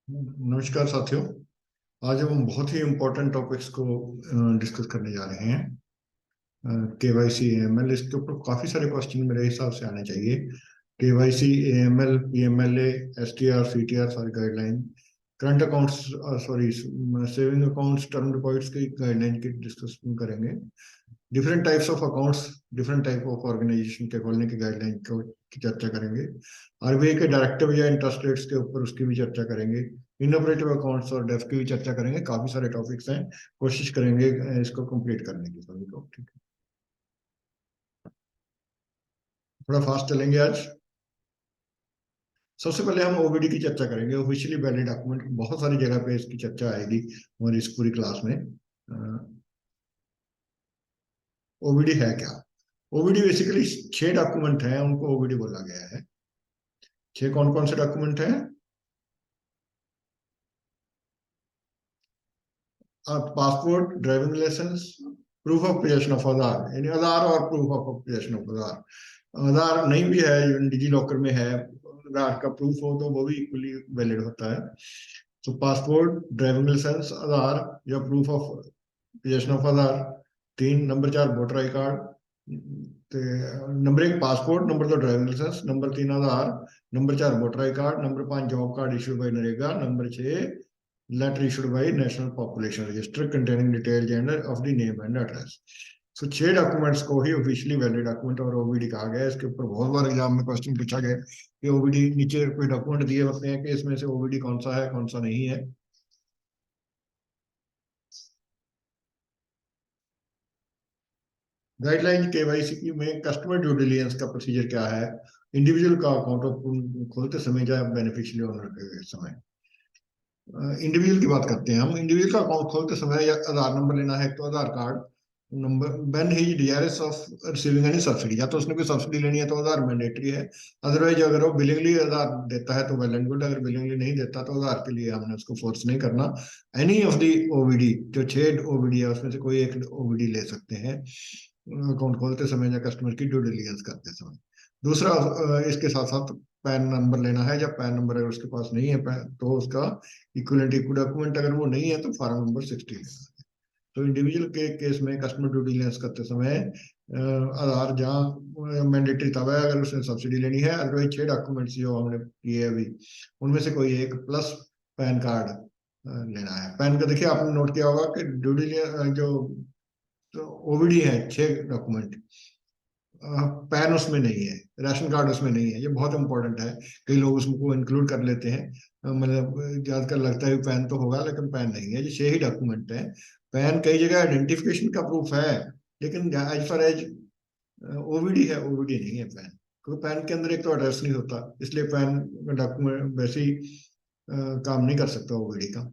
नमस्कार साथियों। आज हम बहुत ही इम्पोर्टेंट टॉपिक्स को डिस्कस करने जा रहे हैं। केवाईसी एएमएल, इसके ऊपर काफी सारे क्वेश्चन मेरे हिसाब से आने चाहिए। KYC, AML, PMLA, STR, CTR, सारी guideline, current accounts, sorry, saving accounts, term deposits की गाइडलाइन की डिस्कशन करेंगे। Different types of accounts, different type of organisation के खोलने की गाइडलाइन को की चर्चा करेंगे। आरबीआई के डायरेक्टिव या इंटरेस्ट रेट्स के ऊपर उसकी भी चर्चा करेंगे। इनऑपरेटिव अकाउंट्स और डेफ की भी चर्चा करेंगे। काफी सारे टॉपिक्स हैं, कोशिश करेंगे इसको कंप्लीट करने की सभी को। ठीक है, थोड़ा फास्ट चलेंगे आज। सबसे पहले हम ओबीडी की चर्चा करेंगे, ऑफिशियली वैलिड डॉक्यूमेंट। बहुत सारी जगह पे इसकी चर्चा आएगी हमारी इस पूरी क्लास में। ओबीडी है क्या? ओबीडी बेसिकली 6 डॉक्यूमेंट हैं, उनको ओबीडी बोला गया है। 6 कौन कौन से डॉक्यूमेंट हैं? Passport, driving licence, proof of possession of Aadhaar, यानी आधार और proof of possession of Aadhaar. Aadhaar नहीं भी है, डिजी लॉकर में है, आधार का प्रूफ हो तो वो भी इक्वली वैलिड होता है। तो पासपोर्ट, ड्राइविंग लाइसेंस, आधार या proof of possession of Aadhaar. 3 number 4 voter I card. ते number 1 passport, number 2 driving licence, number 3 Aadhaar, number 4 voter I card, number 5 job card issued by NREGA, number 6 letter issued by National Population Register containing detailed gender of the name and address। So 6 documents को ही officially valid document और OBD कहा गया है। इसके ऊपर बहुत बार exam में question पूछा गया कि ओबीडी, नीचे कोई डॉक्यूमेंट दिए होते हैं कि इसमें से ओबीडी कौन सा है कौन सा नहीं है। गाइडलाइन केवाईसी में कस्टमर ड्यू डिलिजेंस का प्रोसीजर क्या है? इंडिविजुअल का अकाउंट खोलते समय या बेनिफिशियरी ओनर के समय। इंडिविजुअल की बात करते हैं हम। इंडिविजुअल का अकाउंट खोलते समय या आधार नंबर लेना है तो Aadhaar card number, when he desires of receiving any subsidy, या तो उसने कोई सब्सिडी लेनी है तो आधार मैंडेटरी है। अदरवाइज अगर वो बिलिंगली आधार देता है तो वेल एंड गुड, अगर बिलिंगली नहीं देता तो आधार के लिए हमने उसको फोर्स नहीं करना। एनी ऑफ दी ओबीडी, जो 6 ओबीडी है उसमें से कोई एक ओबीडी ले सकते हैं अकाउंट खोलते समय या कस्टमर की ड्यू डिलिजेंस करते समय। दूसरा, इसके साथ साथ पैन नंबर लेना है। जब पैन नंबर अगर उसके पास नहीं है तो उसका इक्विवेलेंट इक्वी डॉक्यूमेंट अगर वो नहीं है तो फॉर्म नंबर 60 लेना है। तो इंडिविजुअल के केस में कस्टमर ड्यू डिलिजेंस करते समय आधार जहाँ मैंडेटरी तब है अगर उसने सब्सिडी लेनी है। अदरवाइज 6 डॉक्यूमेंट्स जो हमने किए अभी उनमें से कोई एक प्लस पैन कार्ड लेना है। पैन का देखिए आपने नोट किया होगा कि ड्यू डिलिजेंस जो ओबीडी है 6 डॉक्यूमेंट, पैन उसमें नहीं है, राशन कार्ड उसमें नहीं है। ये बहुत इंपॉर्टेंट है, कई लोग उसको इंक्लूड कर लेते हैं। मतलब ज्यादातर लगता है पैन तो होगा लेकिन पैन नहीं है। ये 6 ही डॉक्यूमेंट है। पैन कई जगह आइडेंटिफिकेशन का प्रूफ है, लेकिन एज फार एज ओबीडी है, ओबीडी नहीं है पैन। क्योंकि पैन के अंदर एक तो एड्रेस नहीं होता, इसलिए पैन डॉक्यूमेंट वैसे ही काम नहीं कर सकता ओबीडी का।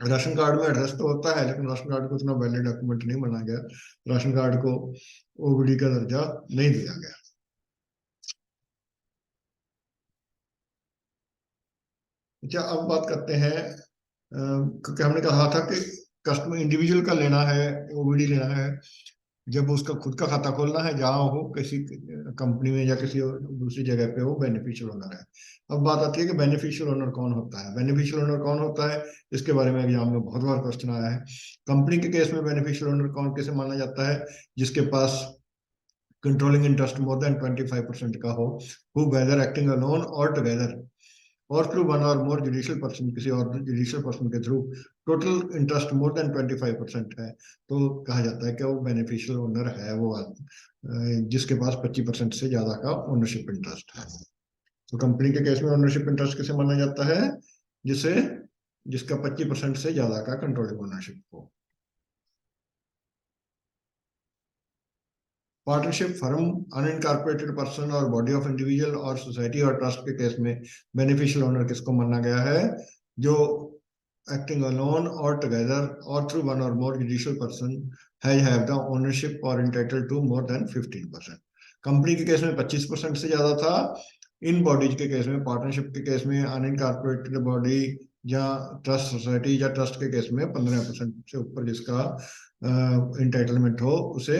राशन कार्ड में एड्रेस तो होता है लेकिन राशन कार्ड को उतना वैलिड डॉक्यूमेंट नहीं माना गया। राशन कार्ड को ओबीडी का दर्जा नहीं दिया गया। अच्छा, अब बात करते हैं, क्योंकि हमने कहा था कि कस्टमर इंडिविजुअल का लेना है, ओबीडी लेना है जब उसका खुद का खाता खोलना है, जहां हो किसी कंपनी में या किसी दूसरी जगह पे हो बेनिफिशियल ओनर है। अब बात आती है कि बेनिफिशियल ओनर कौन होता है। बेनिफिशियल ओनर कौन होता है, इसके बारे में एग्जाम में बहुत बार क्वेश्चन आया है। कंपनी के केस में बेनिफिशियल ओनर कौन कैसे माना जाता है? जिसके पास कंट्रोलिंग इंटरेस्ट मोर देन 25% का हो, हु वेदर एक्टिंग अलोन और टुगेदर और थ्रू वन और मोर जुडिशियल पर्सन, किसी और जुडिशियल पर्सन के through total interest more than 25% है, तो कहा जाता है कि वो बेनिफिशियल ओनर है वो जिसके पास 25% से ज्यादा का ओनरशिप इंटरेस्ट है। तो कंपनी के केस में ओनरशिप इंटरेस्ट किसे माना जाता है? जिसे जिसका 25% से ज्यादा का कंट्रोलिंग ओनरशिप हो। पार्टनरशिप, फर्म, अनइनकॉर्पोरेटेड पर्सन और बॉडी ऑफ इंडिविजुअल और सोसाइटी और ट्रस्ट के केस में बेनिफिशियल ओनर किसको माना गया है? जो acting alone or together or through one or more judicial person have the ownership or entitled to more than 15%। Company के केस में 25% से ज्यादा था। इन बॉडीज के केस में, पार्टनरशिप के केस में, अनइनकॉर्पोरेटेड बॉडी या ट्रस्ट सोसाइटी या ट्रस्ट के केस में 15% से ऊपर जिसका इंटाइटलमेंट हो उसे,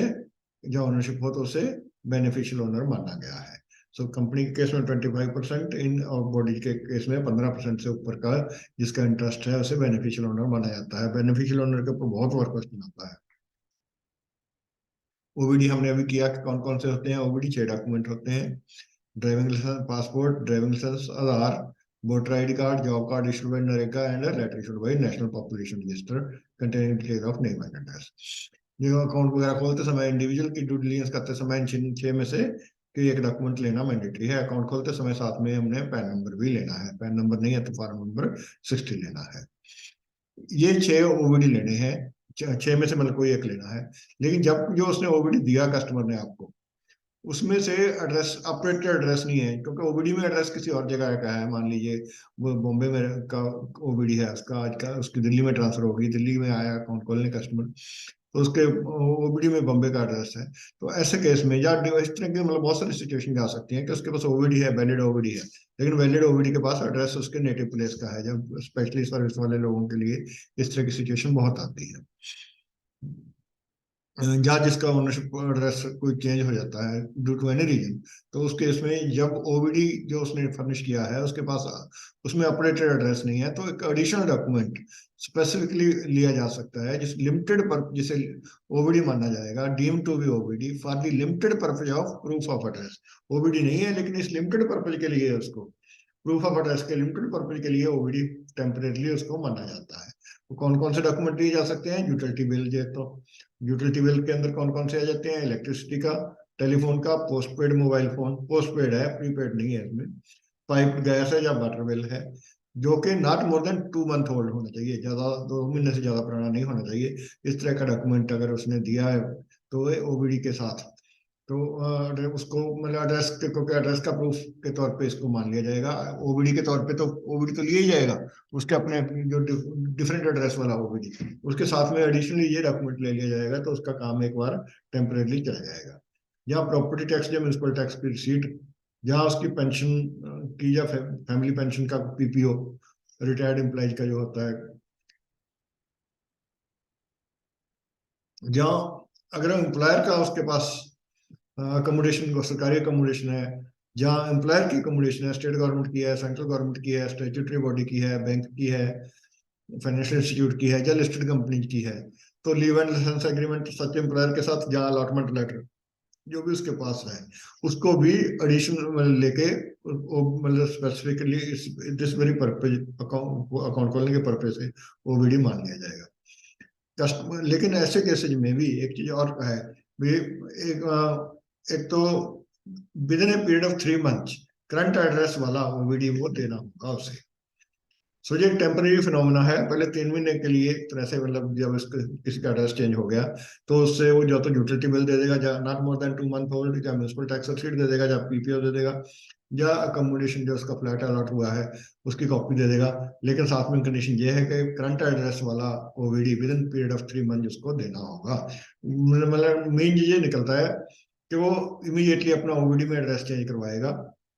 या ओनरशिप हो तो उसे बेनिफिशियल ओनर माना गया है। सो कंपनी के केस में 25%, इन और बॉडी के केस में 15% से ऊपर का जिसका इंटरेस्ट है उसे बेनिफिशियल ओनर माना जाता है। बेनिफिशियल ओनर के ऊपर बहुत बार क्वेश्चन आता है। ओबीडी हमने अभी किया कि कौन कौन से होते हैं। ओबीडी 6 डॉक्यूमेंट होते हैं: driving licence, passport, driving licence, Aadhaar, voter ID card, job card issued by NREGA and letter issued by national population register containing detail of name and address. जो अकाउंट वगैरह खोलते समय इंडिविजुअल की ड्यू डिलिजेंस करते समय इन 6 में से कोई एक डॉक्यूमेंट लेना मैंडेटरी है। अकाउंट खोलते समय साथ में हमने पैन नंबर भी लेना है। पैन नंबर नहीं है तो फॉर्म नंबर 60 लेना है। ये 6 ओबीडी लेने हैं। 6 में से मतलब कोई एक लेना है। लेकिन जब जो उसने ओबीडी दिया कस्टमर ने आपको, उसमें से एड्रेस ऑपरेटर एड्रेस नहीं है, क्योंकि ओबीडी में एड्रेस किसी और जगह का है। मान लीजिए वो बॉम्बे में का ओबीडी है उसका, आज का उसकी दिल्ली में ट्रांसफर होगी, दिल्ली में आया अकाउंट खोलने कस्टमर, तो उसके ओबीडी में बॉम्बे का एड्रेस है। तो ऐसे केस में या इस तरह की मतलब बहुत सारी सिचुएशन जा सकती है कि उसके पास ओबीडी है, वैलिड ओबीडी है, लेकिन वैलिड ओबीडी के पास एड्रेस उसके नेटिव प्लेस का है। जब स्पेशली सर्विस वाले लोगों के लिए इस तरह की सिचुएशन बहुत आती है। या जिसका ओनरशिप एड्रेस कोई चेंज हो जाता है ड्यू टू एनी रीजन, तो उस केस में जब ओबीडी जो उसने फर्निश किया है उसके पास उसमें अपडेटेड एड्रेस नहीं है, तो एक एडिशनल डॉक्यूमेंट स्पेसिफिकली लिया जा सकता है जिस लिमिटेड पर जिसे ओबीडी माना जाएगा, deem to be OBD for the limited purpose of proof of address. OBD नहीं है लेकिन इस लिमिटेड पर्पज के लिए उसको प्रूफ ऑफ एड्रेस के लिमिटेड पर्पज के लिए ओबीडी टेम्परेरली उसको माना जाता है। तो कौन कौन से डॉक्यूमेंट लिए जा सकते हैं? यूटिलिटी बिल, जो तो यूटिलिटी बिल के अंदर कौन कौन से आ जाते हैं? इलेक्ट्रिसिटी का, टेलीफोन का, पोस्टपेड मोबाइल फोन, पोस्टपेड है, प्रीपेड नहीं है इसमें, पाइप गैस है या वाटर बिल है, जो कि not more than 2 month old होना चाहिए, ज्यादा 2 महीने से ज्यादा पुराना नहीं होना चाहिए। इस तरह का डॉक्यूमेंट अगर उसने दिया है तो ओबीडी के साथ, तो उसको मतलब एड्रेस के, क्योंकि एड्रेस का प्रूफ के तौर पे इसको मान लिया जाएगा। ओबीडी के तौर पे तो ओबीडी तो लिया ही जाएगा, उसके अपने जो डिफरेंट एड्रेस वाला ओबीडी, उसके साथ में एडिशनली ये डॉक्यूमेंट ले लिया जाएगा, तो उसका काम एक बार टेम्परेरली चला जाएगा। या प्रॉपर्टी टैक्स या म्यूनसिपल टैक्स की रिसीट, जहाँ उसकी पेंशन की या फैमिली पेंशन का पीपीओ, रिटायर्ड एम्प्लॉयज का जो होता है, जहाँ अगर एम्प्लॉयर का उसके पास अकोमोडेशन, सरकारी अकोमोडेशन है, जहाँ एम्प्लॉयर की अकोमोडेशन है, स्टेट गवर्नमेंट की है, सेंट्रल गवर्नमेंट की है, स्टेट्यूटरी बॉडी की है, बैंक की है, फाइनेंशियल इंस्टीट्यूट की है, या लिस्टेड कंपनी की है, तो leave and licence agreement such employer के साथ, जहाँ अलॉटमेंट लेटर जो भी उसके पास है उसको भी एडिशनल लेके मतलब specifically this very purpose account खोलने के पर्पज से ओबीडी मान लिया जाएगा कस्टमर। लेकिन ऐसे केसेज में भी एक चीज और है भी, एक तो with in a period of 3 month current address वाला ओबीडी वो देना होगा उसे। सो ये टेम्पररी फिनोमेना है। पहले 3 महीने के लिए एक तरह से मतलब जब इसका किसी का एड्रेस चेंज हो गया तो उससे वो जो तो यूटिलिटी बिल दे देगा, या not more than 2 month old, या म्यूनसिपल टैक्स रसीट दे देगा, या पीपीओ दे देगा, या अकोमोडेशन जो उसका फ्लैट अलॉट हुआ है उसकी कॉपी दे देगा। लेकिन साथ में कंडीशन ये है कि करंट एड्रेस वाला OBD with in period of 3 month उसको देना होगा। मतलब मेन ये निकलता है कि वो इमीडिएटली अपना ओबीडी में एड्रेस चेंज करवाएगा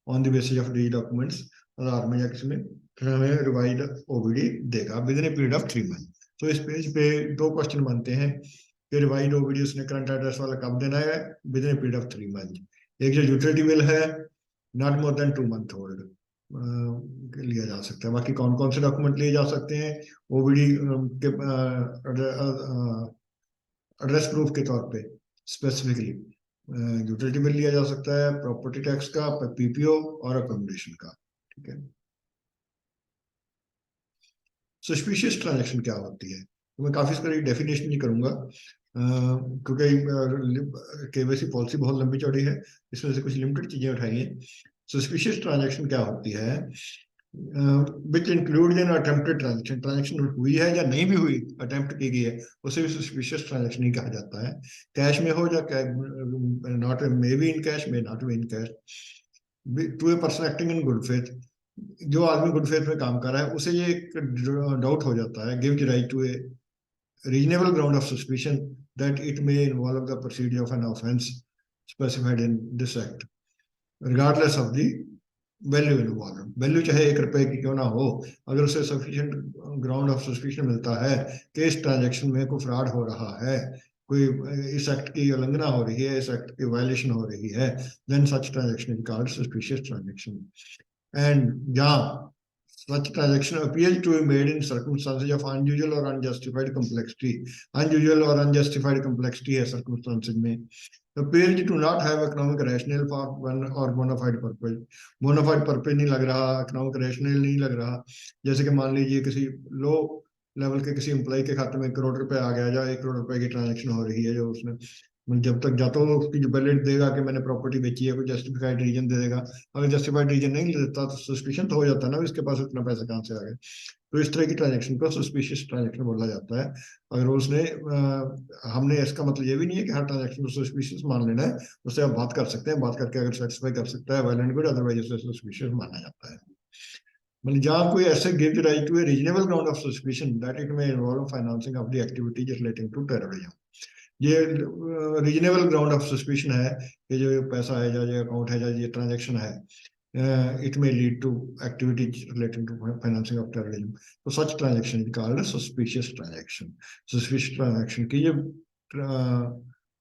on the basis of the documents, Aadhaar में या किसी में, फिर हमें रिवाइड ओबीडी देगा within a period of 3 month. तो इस पेज पे 2 क्वेश्चन बनते हैं कि रिवाइड ओबीडी उसने करंट एड्रेस वाला कब देना है? Within a period of 3 month. एक जो यूटिलिटी बिल है not more than 2 month old लिया जा सकता है। बाकी कौन कौन से डॉक्यूमेंट लिए जा सकते हैं ओबीडी के एड्रेस प्रूफ के तौर पे? स्पेसिफिकली यूटिलिटी बिल लिया जा सकता है, प्रॉपर्टी टैक्स का, पीपीओ और अकोमोडेशन का। ठीक है। सस्पिशियस ट्रांजैक्शन क्या होती है? तो मैं काफी इसका डेफिनेशन नहीं करूंगा क्योंकि केवाईसी पॉलिसी बहुत लंबी चौड़ी है, इसमें से कुछ लिमिटेड चीजें उठाई हैं। सस्पिशियस ट्रांजैक्शन क्या होती है? Which include in attempted transaction, transaction हुई है या नहीं भी हुई, अटेम्प्ट की गई है, उसे भी सस्पिशियस ट्रांजैक्शन ही कहा जाता है। कैश में हो या not, may be in cash, may not be in cash, to a person acting in good faith, जो आदमी गुड फेथ में काम कर रहा है उसे ये एक डाउट हो जाता है, gives right to a reasonable ground of suspicion that it may involve the procedure of an offense specified in this act, regardless of the value involve. Value चाहे 1 रुपए की क्यों ना हो, अगर उसे सफिशिएंट ग्राउंड ऑफ सस्पिशन मिलता है कि इस ट्रांजैक्शन में कोई फ्रॉड हो रहा है, कोई इस एक्ट की उल्लंघना हो रही है, इस एक्ट की वायलेशन हो रही है, then such transaction is called suspicious transaction. And जहाँ such transaction appears to be made in circumstances of unusual or unjustified complexity, unusual or unjustified complexity है circumstances में, appears to not have economic rationale for one or bona fide purpose, bona fide purpose नहीं लग रहा, economic rationale नहीं लग रहा। जैसे कि मान लीजिए किसी लो लेवल के किसी एम्प्लॉय के खाते में 1 करोड़ रुपए आ गया, या 1 करोड़ रुपए की ट्रांजेक्शन हो रही है, जो उसने जब तक या तो उसकी जो वैलिड देगा कि मैंने प्रॉपर्टी बेची है, कोई जस्टिफाइड रीजन दे देगा। अगर जस्टिफाइड रीजन नहीं देता तो सस्पिशन तो हो जाता है ना, इसके पास इतना पैसा कहाँ से आ गया। तो इस तरह की ट्रांजेक्शन को सस्पिशियस ट्रांजेक्शन बोला जाता है। अगर उसने हमने इसका मतलब ये भी नहीं है कि हर ट्रांजेक्शन को सस्पिशियस मान लेना है, उससे आप बात कर सकते हैं, बात करके अगर सेटिस्फाई कर सकता है वेल एंड गुड, अदरवाइज उसे सस्पिशियस माना जाता है। मतलब जहाँ कोई ऐसे give rise to a reasonable ground of suspicion that it may involve financing of the activities relating to terrorism, ये रीजनेबल ग्राउंड ऑफ सस्पिशन है कि जो पैसा है, या ये अकाउंट है, या ये ट्रांजैक्शन है, it may lead to activities relating to financing of terrorism, तो such transaction is called suspicious transaction. Suspicious transaction की ये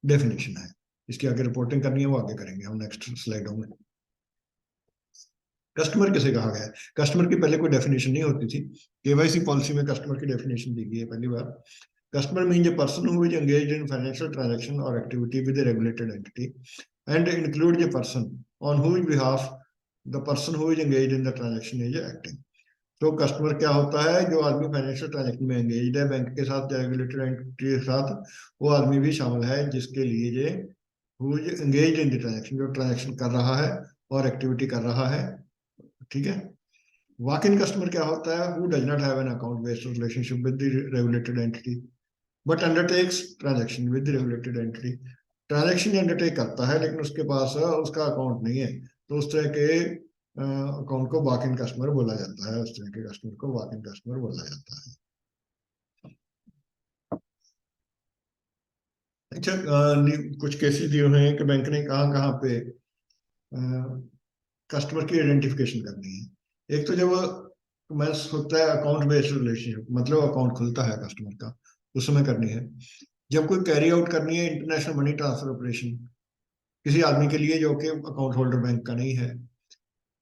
डेफिनेशन है। इसकी आगे रिपोर्टिंग करनी है, वो आगे करेंगे हम नेक्स्ट स्लाइडों में। कस्टमर किसे कहा गया है? कस्टमर की पहले कोई डेफिनेशन नहीं होती थी, केवाईसी पॉलिसी में कस्टमर की डेफिनेशन दी गई है पहली बार। Customer means a person who is engaged in financial transaction or activity with a regulated entity, and includes a person on whose behalf the person who is engaged in the transaction is acting. तो customer क्या होता है? जो आदमी financial transaction में engage है, bank के साथ या रेगुलेटेड एंटिटी के साथ, वो आदमी भी शामिल है जिसके लिए ये who is engage in the transaction, जो ट्रांजैक्शन कर रहा है और एक्टिविटी कर रहा है। ठीक है। वॉक इन कस्टमर क्या होता है? Who does not have an account based relationship with the regulated entity but undertakes transaction with the regulated entity. Transaction undertake करता है लेकिन उसके पास उसका अकाउंट नहीं है, तो उस तरह के अकाउंट को वॉक इन कस्टमर बोला जाता है, उस तरह के कस्टमर को वॉक इन कस्टमर बोला जाता है। अच्छा, कुछ केसेस दिए हुए हैं कि बैंक ने कहाँ कहाँ पे कस्टमर की आइडेंटिफिकेशन करनी है। एक तो जब मैं होता है अकाउंट बेस्ड रिलेशनशिप, मतलब अकाउंट खुलता है कस्टमर का, उस समय करनी है। जब कोई कैरी आउट करनी है इंटरनेशनल मनी ट्रांसफर ऑपरेशन किसी आदमी के लिए जो कि अकाउंट होल्डर बैंक का नहीं है,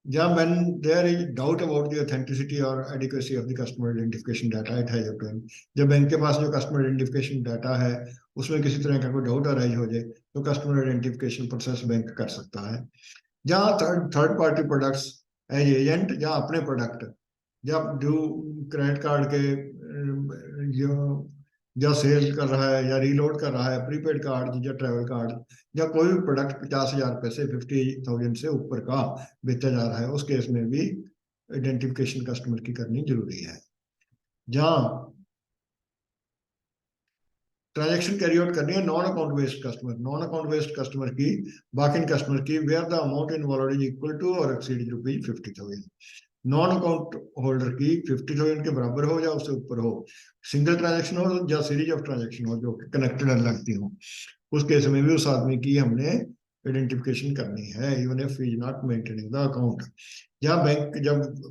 या when there is doubt about the authenticity or adequacy of the customer identification data it has obtained, जब बैंक के पास जो कस्टमर आइडेंटिफिकेशन डाटा है उसमें किसी तरह का कोई डाउट अराइज हो जाए, तो कस्टमर आइडेंटिफिकेशन प्रोसेस बैंक कर सकता है। जहाँ third party products as agent, जहाँ अपने प्रोडक्ट, जब जो क्रेडिट कार्ड के जो या सेल कर रहा है या रीलोड कर रहा है प्रीपेड कार्ड या ट्रैवल कार्ड, या कोई भी प्रोडक्ट 50,000 पैसे 50,000 से ऊपर का बेचा जा रहा है, उस केस में भी आइडेंटिफिकेशन कस्टमर की करनी जरूरी है। जहाँ ट्रांजेक्शन कैरी आउट करनी है non account based customer, non account based customer की, बाकी कस्टमर की, where the amount involve is equal to और एक्सीड ₹50,000। नॉन अकाउंट होल्डर की 50,000 के बराबर हो या उससे ऊपर हो, सिंगल ट्रांजेक्शन हो या सीरीज ऑफ ट्रांजेक्शन हो जो कनेक्टेड लगती हो, उस केस में भी उस आदमी की हमने आइडेंटिफिकेशन करनी है, even if he is not maintaining the account. जब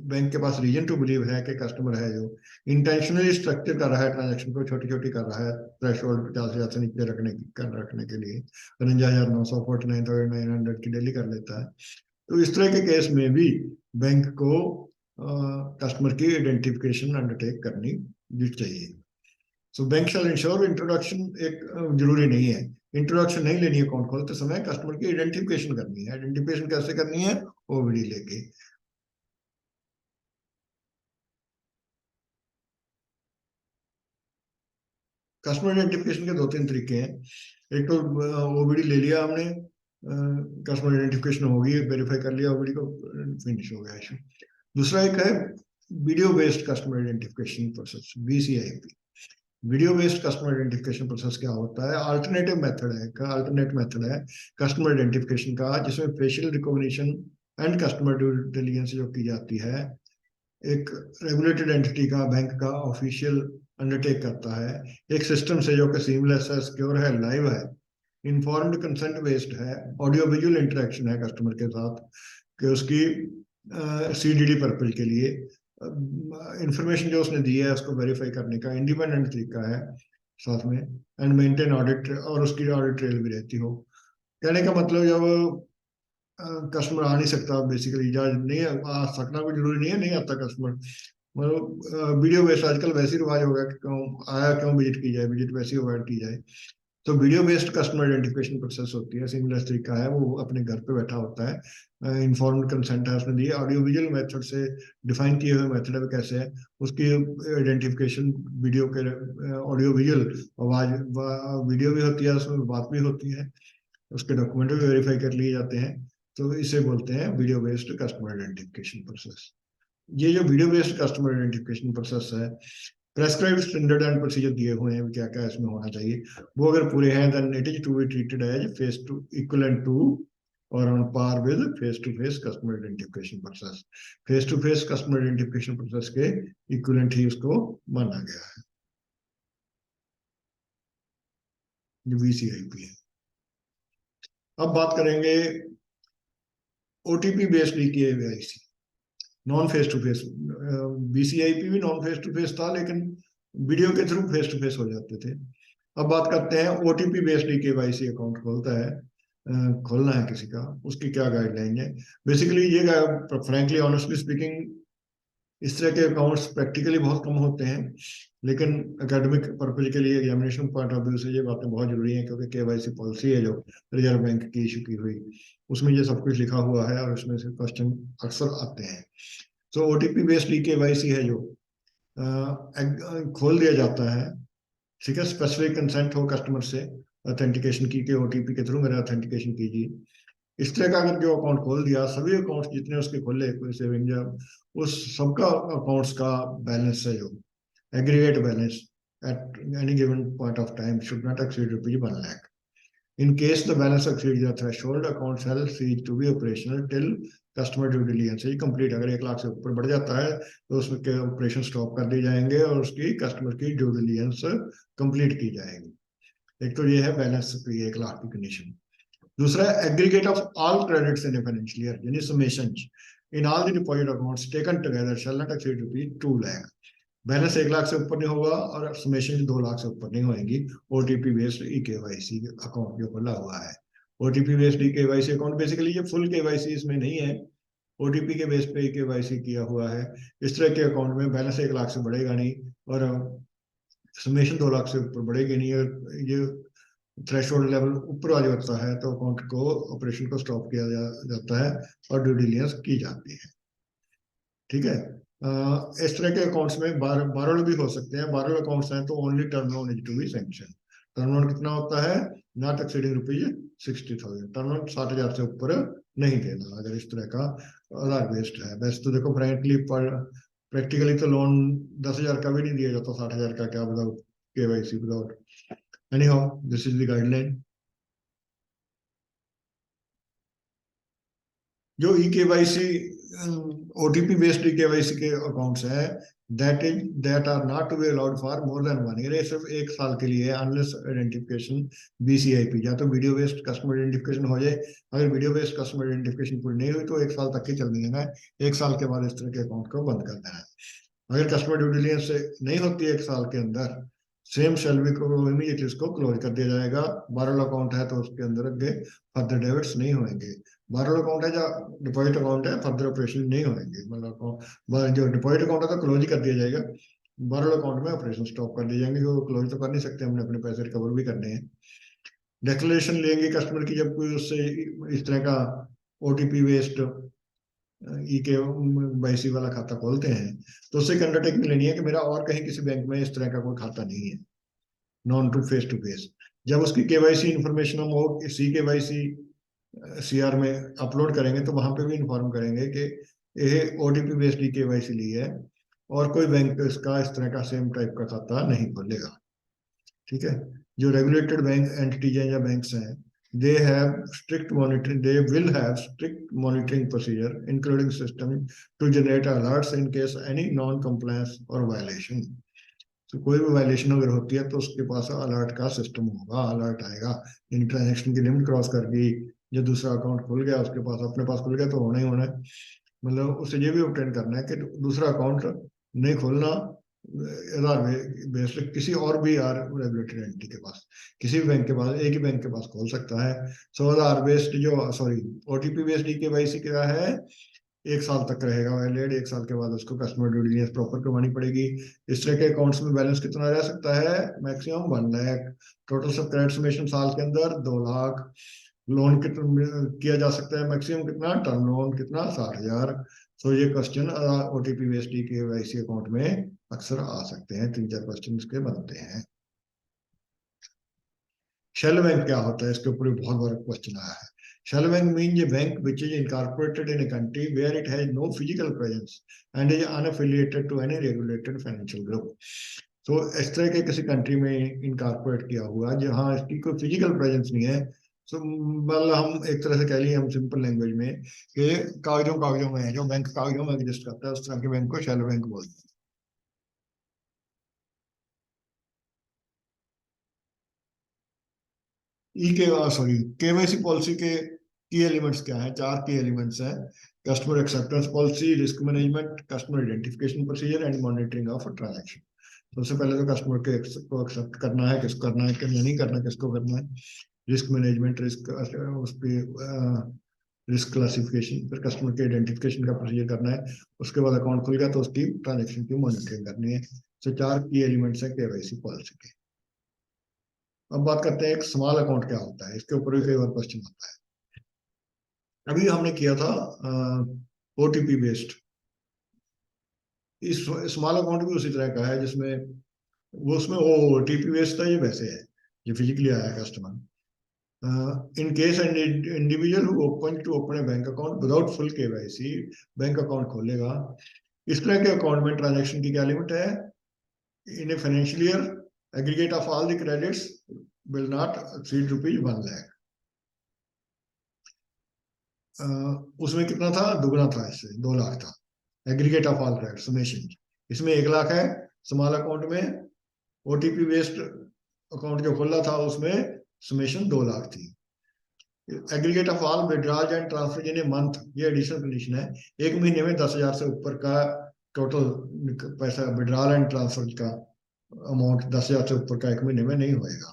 बैंक के पास रीजन टू बिलीव है कि कस्टमर है जो इंटेंशनली स्ट्रक्चर कर रहा है ट्रांजेक्शन को, छोटी छोटी कर रहा है, थ्रेशोल्ड 50,000 से नीचे रखने के लिए 49,900 49,900 की डेली कर लेता है, तो इस तरह के केस में भी बैंक को कस्टमर की आइडेंटिफिकेशन अंडरटेक करनी चाहिए। सो बैंक शैल इंश्योर इंट्रोडक्शन एक जरूरी नहीं है, इंट्रोडक्शन नहीं लेनी है अकाउंट खोलते समय, कस्टमर की आइडेंटिफिकेशन करनी है। आइडेंटिफिकेशन कैसे करनी है? ओबीडी लेके। कस्टमर आइडेंटिफिकेशन के 2-3 तरीके हैं। एक तो ओबीडी ले लिया हमने, कस्टमर आइडेंटिफिकेशन होगी, वेरीफाई कर लिया ओबीडी को, फिनिश हो गया इशू। दूसरा एक है video based customer identification process, VCIP. Video based customer identification process क्या होता है? अल्टरनेटिव मेथड है, अल्टरनेट मेथड है कस्टमर आइडेंटिफिकेशन का, जिसमें facial recognition and customer due diligence जो की जाती है, एक रेगुलेटेड एंटिटी का, बैंक का ऑफिशियल अंडरटेक करता है एक सिस्टम से जो कि सीमलेस है, सिक्योर है, लाइव है, इन्फॉर्म्ड कंसेंट बेस्ड है, ऑडियो विजुअल इंटरेक्शन है कस्टमर के साथ, कि उसकी सीडीडी पर्पज के लिए इंफॉर्मेशन जो उसने दी है उसको वेरीफाई करने का इंडिपेंडेंट तरीका है। साथ में, एंड मेंटेन ऑडिट, और उसकी ऑडिट ट्रेल भी रहती हो। कहने का मतलब जब कस्टमर आ नहीं सकता, बेसिकली इजाज नहीं आ सकना कोई जरूरी नहीं है, नहीं आता कस्टमर, मतलब वीडियो बेस्ड आजकल वैसे ही रिवाज हो गया कि क्यों आया, क्यों विजिट की जाए, विजिट वैसे ही अवॉइड की जाए। तो video based customer identification process होती है, सिमिलर तरीका है, वो अपने घर पे बैठा होता है, इन्फॉर्म्ड कंसेंट है उसने दिए, ऑडियो विजुअल मेथड से डिफाइन किए हुए मेथड है कैसे है उसकी आइडेंटिफिकेशन, वीडियो के ऑडियो विजुअल, आवाज वीडियो भी होती है, उसमें बात भी होती है, उसके डॉक्यूमेंट भी वेरीफाई कर लिए जाते हैं। तो इसे बोलते हैं video based customer identification process. ये जो video based customer identification process है, प्रेस्क्राइब्ड स्टैंडर्ड एंड प्रोसीजर दिए हुए हैं क्या क्या इसमें होना चाहिए, वो अगर पूरे हैं then it is to be treated as face to equivalent to और on par with face to face customer identification process. Face to face customer identification process के इक्वलेंट ही उसको माना गया है, जो वीसीआईपी है। अब बात करेंगे OTP based eKYC, non face to face. BCIP भी नॉन फेस टू फेस था, लेकिन वीडियो के थ्रू फेस टू फेस हो जाते थे। अब बात करते हैं ओटीपी बेस्ड केवाईसी अकाउंट खोलता है, खोलना है किसी का, उसकी क्या गाइडलाइन है। बेसिकली ये फ्रैंकली ऑनेस्टली स्पीकिंग, इस तरह के अकाउंट्स प्रैक्टिकली बहुत कम होते हैं, लेकिन एकेडमिक पर्पज के लिए, एग्जामिनेशन पॉइंट ऑफ व्यू से ये बातें बहुत जरूरी हैं, क्योंकि केवाईसी पॉलिसी है जो रिजर्व बैंक की इशू की हुई, उसमें ये सब कुछ लिखा हुआ है और उसमें से क्वेश्चन अक्सर आते हैं। तो ओटीपी बेस्ड केवाईसी है जो खोल दिया जाता है, ठीक है, स्पेसिफिक कंसेंट हो कस्टमर से ऑथेंटिकेशन की, के ओटीपी के थ्रू मेरा ऑथेंटिकेशन कीजिए। इस तरह का अगर जो अकाउंट खोल दिया, सभी अकाउंट्स जितने उसके खोले कोई सेविंग या उस सबका अकाउंट्स का बैलेंस है जो aggregate balance at any given point of time should not exceed ₹1,00,000। In case the balance exceeds the threshold, account shall cease to be operational till customer due diligence है complete. अगर 1,00,000 से ऊपर बढ़ जाता है तो उसमें के ऑपरेशन स्टॉप कर दिए जाएंगे और उसकी कस्टमर की ड्यू डिलिजेंस कंप्लीट की जाएगी। एक तो ये है बैलेंस की 1,00,000 की कंडीशन। दूसरा, aggregate of all credits in financial year, यानी summation in all the deposit accounts taken together shall not exceed ₹2,00,000। Balance 1,00,000 से ऊपर नहीं होगा और समेशन 2,00,000 से ऊपर नहीं होगी OTP based e KYC account जो खुला हुआ है। OTP based e KYC account, basically ये फुल केवाईसी इसमें नहीं है, ओटीपी के बेस पे केवाईसी किया हुआ है। इस तरह के अकाउंट में बैलेंस 1,00,000 से बढ़ेगा नहीं और समेशन 2,00,000 से ऊपर बढ़ेगी नहीं, और ये थ्रेशोल्ड लेवल ऊपर आ जाता है तो अकाउंट को, ऑपरेशन को स्टॉप किया जाता है और ड्यू डिलिजेंस की जाती है। ठीक है, इस तरह के अकाउंट्स में बारल भी हो सकते हैं, बारल अकाउंट्स हैं तो only term loan is to be sanction. Term loan कितना होता है, नॉट एक्सीडिंग ₹60,000, टर्म लोन 60,000 से ऊपर नहीं देना अगर इस तरह का आधार बेस्ड है। वैसे तो देखो फ्रेंकली पर प्रैक्टिकली तो लोन 10,000 का भी नहीं दिया जाता, 60,000 का क्या, without KYC, without any how this is the guideline. जो e KYC OTP based e KYC के अकाउंट्स हैं, that are not to be allowed for more than 1 year, ये सिर्फ 1 साल के लिए है, अनलेस आइडेंटिफिकेशन बीसीआईपी, या तो वीडियो बेस्ड कस्टमर आइडेंटिफिकेशन हो जाए। अगर वीडियो बेस्ड कस्टमर आइडेंटिफिकेशन पूरी नहीं हुई तो 1 साल तक ही चलने देना है, 1 साल के बाद इस तरह के अकाउंट को बंद कर देना है। अगर कस्टमर ड्यू डिलिजेंस से नहीं होती है 1 साल के अंदर, सेम शेल्वी को इमीडिएटली उसको क्लोज कर दिया जाएगा। बारल अकाउंट है तो उसके अंदर आगे फर्दर डेबिट्स नहीं होंगे। बारल अकाउंट है या डिपॉजिट अकाउंट है, फर्दर ऑपरेशन नहीं होंगे, मतलब जो डिपॉजिट अकाउंट है तो क्लोज ही कर दिया जाएगा, बारल अकाउंट में ऑपरेशन स्टॉप कर दिए जाएंगे, जो क्लोज तो कर नहीं सकते, हमने अपने पैसे रिकवर भी करने हैं। डिक्लेरेशन लेंगे कस्टमर की जब कोई उससे इस तरह का ओटीपी बेस्ड ई के वाईसी वाला खाता खोलते हैं, तो उससे अंडरटेकिंग लेनी है कि मेरा और कहीं किसी बैंक में इस तरह का कोई खाता नहीं है, नॉन टू फेस। जब उसकी केवाईसी इंफॉर्मेशन हम वो सी केवाईसी सीआर में अपलोड करेंगे तो वहां पे भी इन्फॉर्म करेंगे कि ये ओटीपी बेस्ड ई केवाईसी ली है और कोई बैंक इसका इस तरह का सेम टाइप का खाता नहीं खोलेगा। ठीक है, जो रेगुलेटेड बैंक एंटिटीज हैं या बैंक्स हैं, they will have strict monitoring procedure including system to generate alerts in case any non compliance or violation। तो कोई भी वायलेशन अगर होती है तो उसके पास अलर्ट का सिस्टम होगा, अलर्ट आएगा, इन ट्रांजेक्शन की लिमिट क्रॉस कर गई, जो दूसरा अकाउंट खुल गया उसके पास, अपने पास खुल गया तो होना ही होना है, मतलब उसे ये भी ऑब्टेन करना है कि दूसरा अकाउंट नहीं खोलना, आधार बेस्ड किसी और भी आर रेगुलेटेड एंटिटी के पास, किसी भी बैंक के पास, एक ही बैंक के पास खोल सकता है। सो आधार बेस्ड जो सॉरी ओटीपी बेस्ड केवाईसी क्या है, 1 साल तक रहेगा वैलिड। 1 साल के बाद उसको कस्टमर ड्यू डिलिजेंस प्रॉपर करवानी पड़ेगी। इस तरह के अकाउंट्स में बैलेंस कितना रह सकता है, मैक्सिमम 1 लाख। टोटल सब क्रेडिट समेशन साल के अंदर 2 लाख। लोन कितना किया जा सकता है मैक्सिमम कितना, टर्म लोन कितना, 60,000। सो ये question OTP based KYC account में अक्सर आ सकते हैं, 3-4 क्वेश्चन इसके बनते हैं। शेल बैंक क्या होता है, इसके ऊपर भी बहुत बड़ा क्वेश्चन आया है। Shell bank means a bank which is incorporated in a country where it has no physical presence and is unaffiliated to any regulated financial group. तो इस तरह के किसी कंट्री में इनकॉर्पोरेट किया हुआ जहाँ इसकी कोई फिजिकल प्रेजेंस नहीं है। तो मतलब हम एक तरह से कह लिए हम सिंपल लैंग्वेज में कि कागजों कागजों में है, जो बैंक कागजों में एग्जिस्ट करता है उस तरह के बैंक को शेल बैंक बोलते हैं। ई के सॉरी केवाईसी पॉलिसी के की एलिमेंट्स क्या है, 4 की एलिमेंट्स हैं। Customer acceptance policy, risk management, customer identification procedure and monitoring of transaction. सबसे पहले तो कस्टमर के को एक्सेप्ट करना है, किसको करना है, क्या नहीं करना, किसको करना है। रिस्क मैनेजमेंट, रिस्क उसके रिस्क क्लासिफिकेशन, फिर कस्टमर के आइडेंटिफिकेशन का प्रोसीजर करना है। उसके बाद अकाउंट खुल गया तो उसकी ट्रांजेक्शन की मॉनिटरिंग करनी है। तो 4 की एलिमेंट्स है केवाईसी पॉलिसी के। अब बात करते हैं एक स्मॉल अकाउंट क्या होता है, इसके ऊपर भी कई बार क्वेश्चन आता है। अभी हमने किया था ओटीपी बेस्ड। इस स्मॉल अकाउंट भी उसी तरह का है जिसमें वो उसमें वो ओटीपी बेस्ड था, ये वैसे है, ये फिजिकली आया customer. In case and individual who open to open a bank account without full KYC, bank account खोलेगा। इस तरह के अकाउंट में ट्रांजैक्शन की क्या लिमिट है, in a financial year aggregate of all the credits will not exceed ₹1 lakh. उसमें कितना था, दुगना था, इससे 2 लाख था। Aggregate of all credit summation, इसमें 1 लाख है। स्मॉल अकाउंट में ओटीपी बेस्ड अकाउंट जो खोला था उसमें समेशन 2 लाख थी। Aggregate of all withdrawals and transfer in a month, ये एडिशनल कंडीशन है। एक महीने में 10,000 से ऊपर का टोटल पैसा विड्रॉल एंड ट्रांसफर का अमाउंट 10,000 से ऊपर का एक महीने में नहीं होएगा।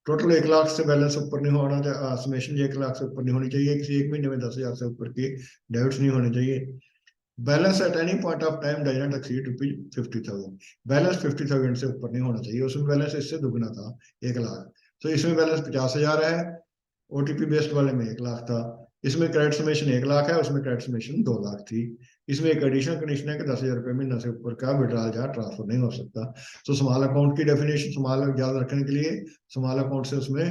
टोटल 1 लाख से बैलेंस ऊपर नहीं होना चाहिए, समेशन 1 लाख से ऊपर नहीं होनी चाहिए। किसी एक महीने में 10,000 से ऊपर की डेबिट्स नहीं होने चाहिए। Balance at any point of time does not exceed ₹50,000। Balance 50,000 से ऊपर नहीं होना चाहिए। उसमें बैलेंस इससे दुगना था, 1 लाख। तो इसमें बैलेंस 50,000 है, ओटीपी बेस्ड वाले में 1 लाख था। इसमें क्रेडिट समेशन 1 लाख है, उसमें क्रेडिट समेशन 2 लाख थी। इसमें एक एडिशनल कंडीशन है कि 10,000 रुपये महीना से ऊपर का विड्रॉल या ट्रांसफर नहीं हो सकता। तो स्मॉल अकाउंट की डेफिनेशन स्मॉल याद रखने के लिए, स्मॉल अकाउंट से उसमें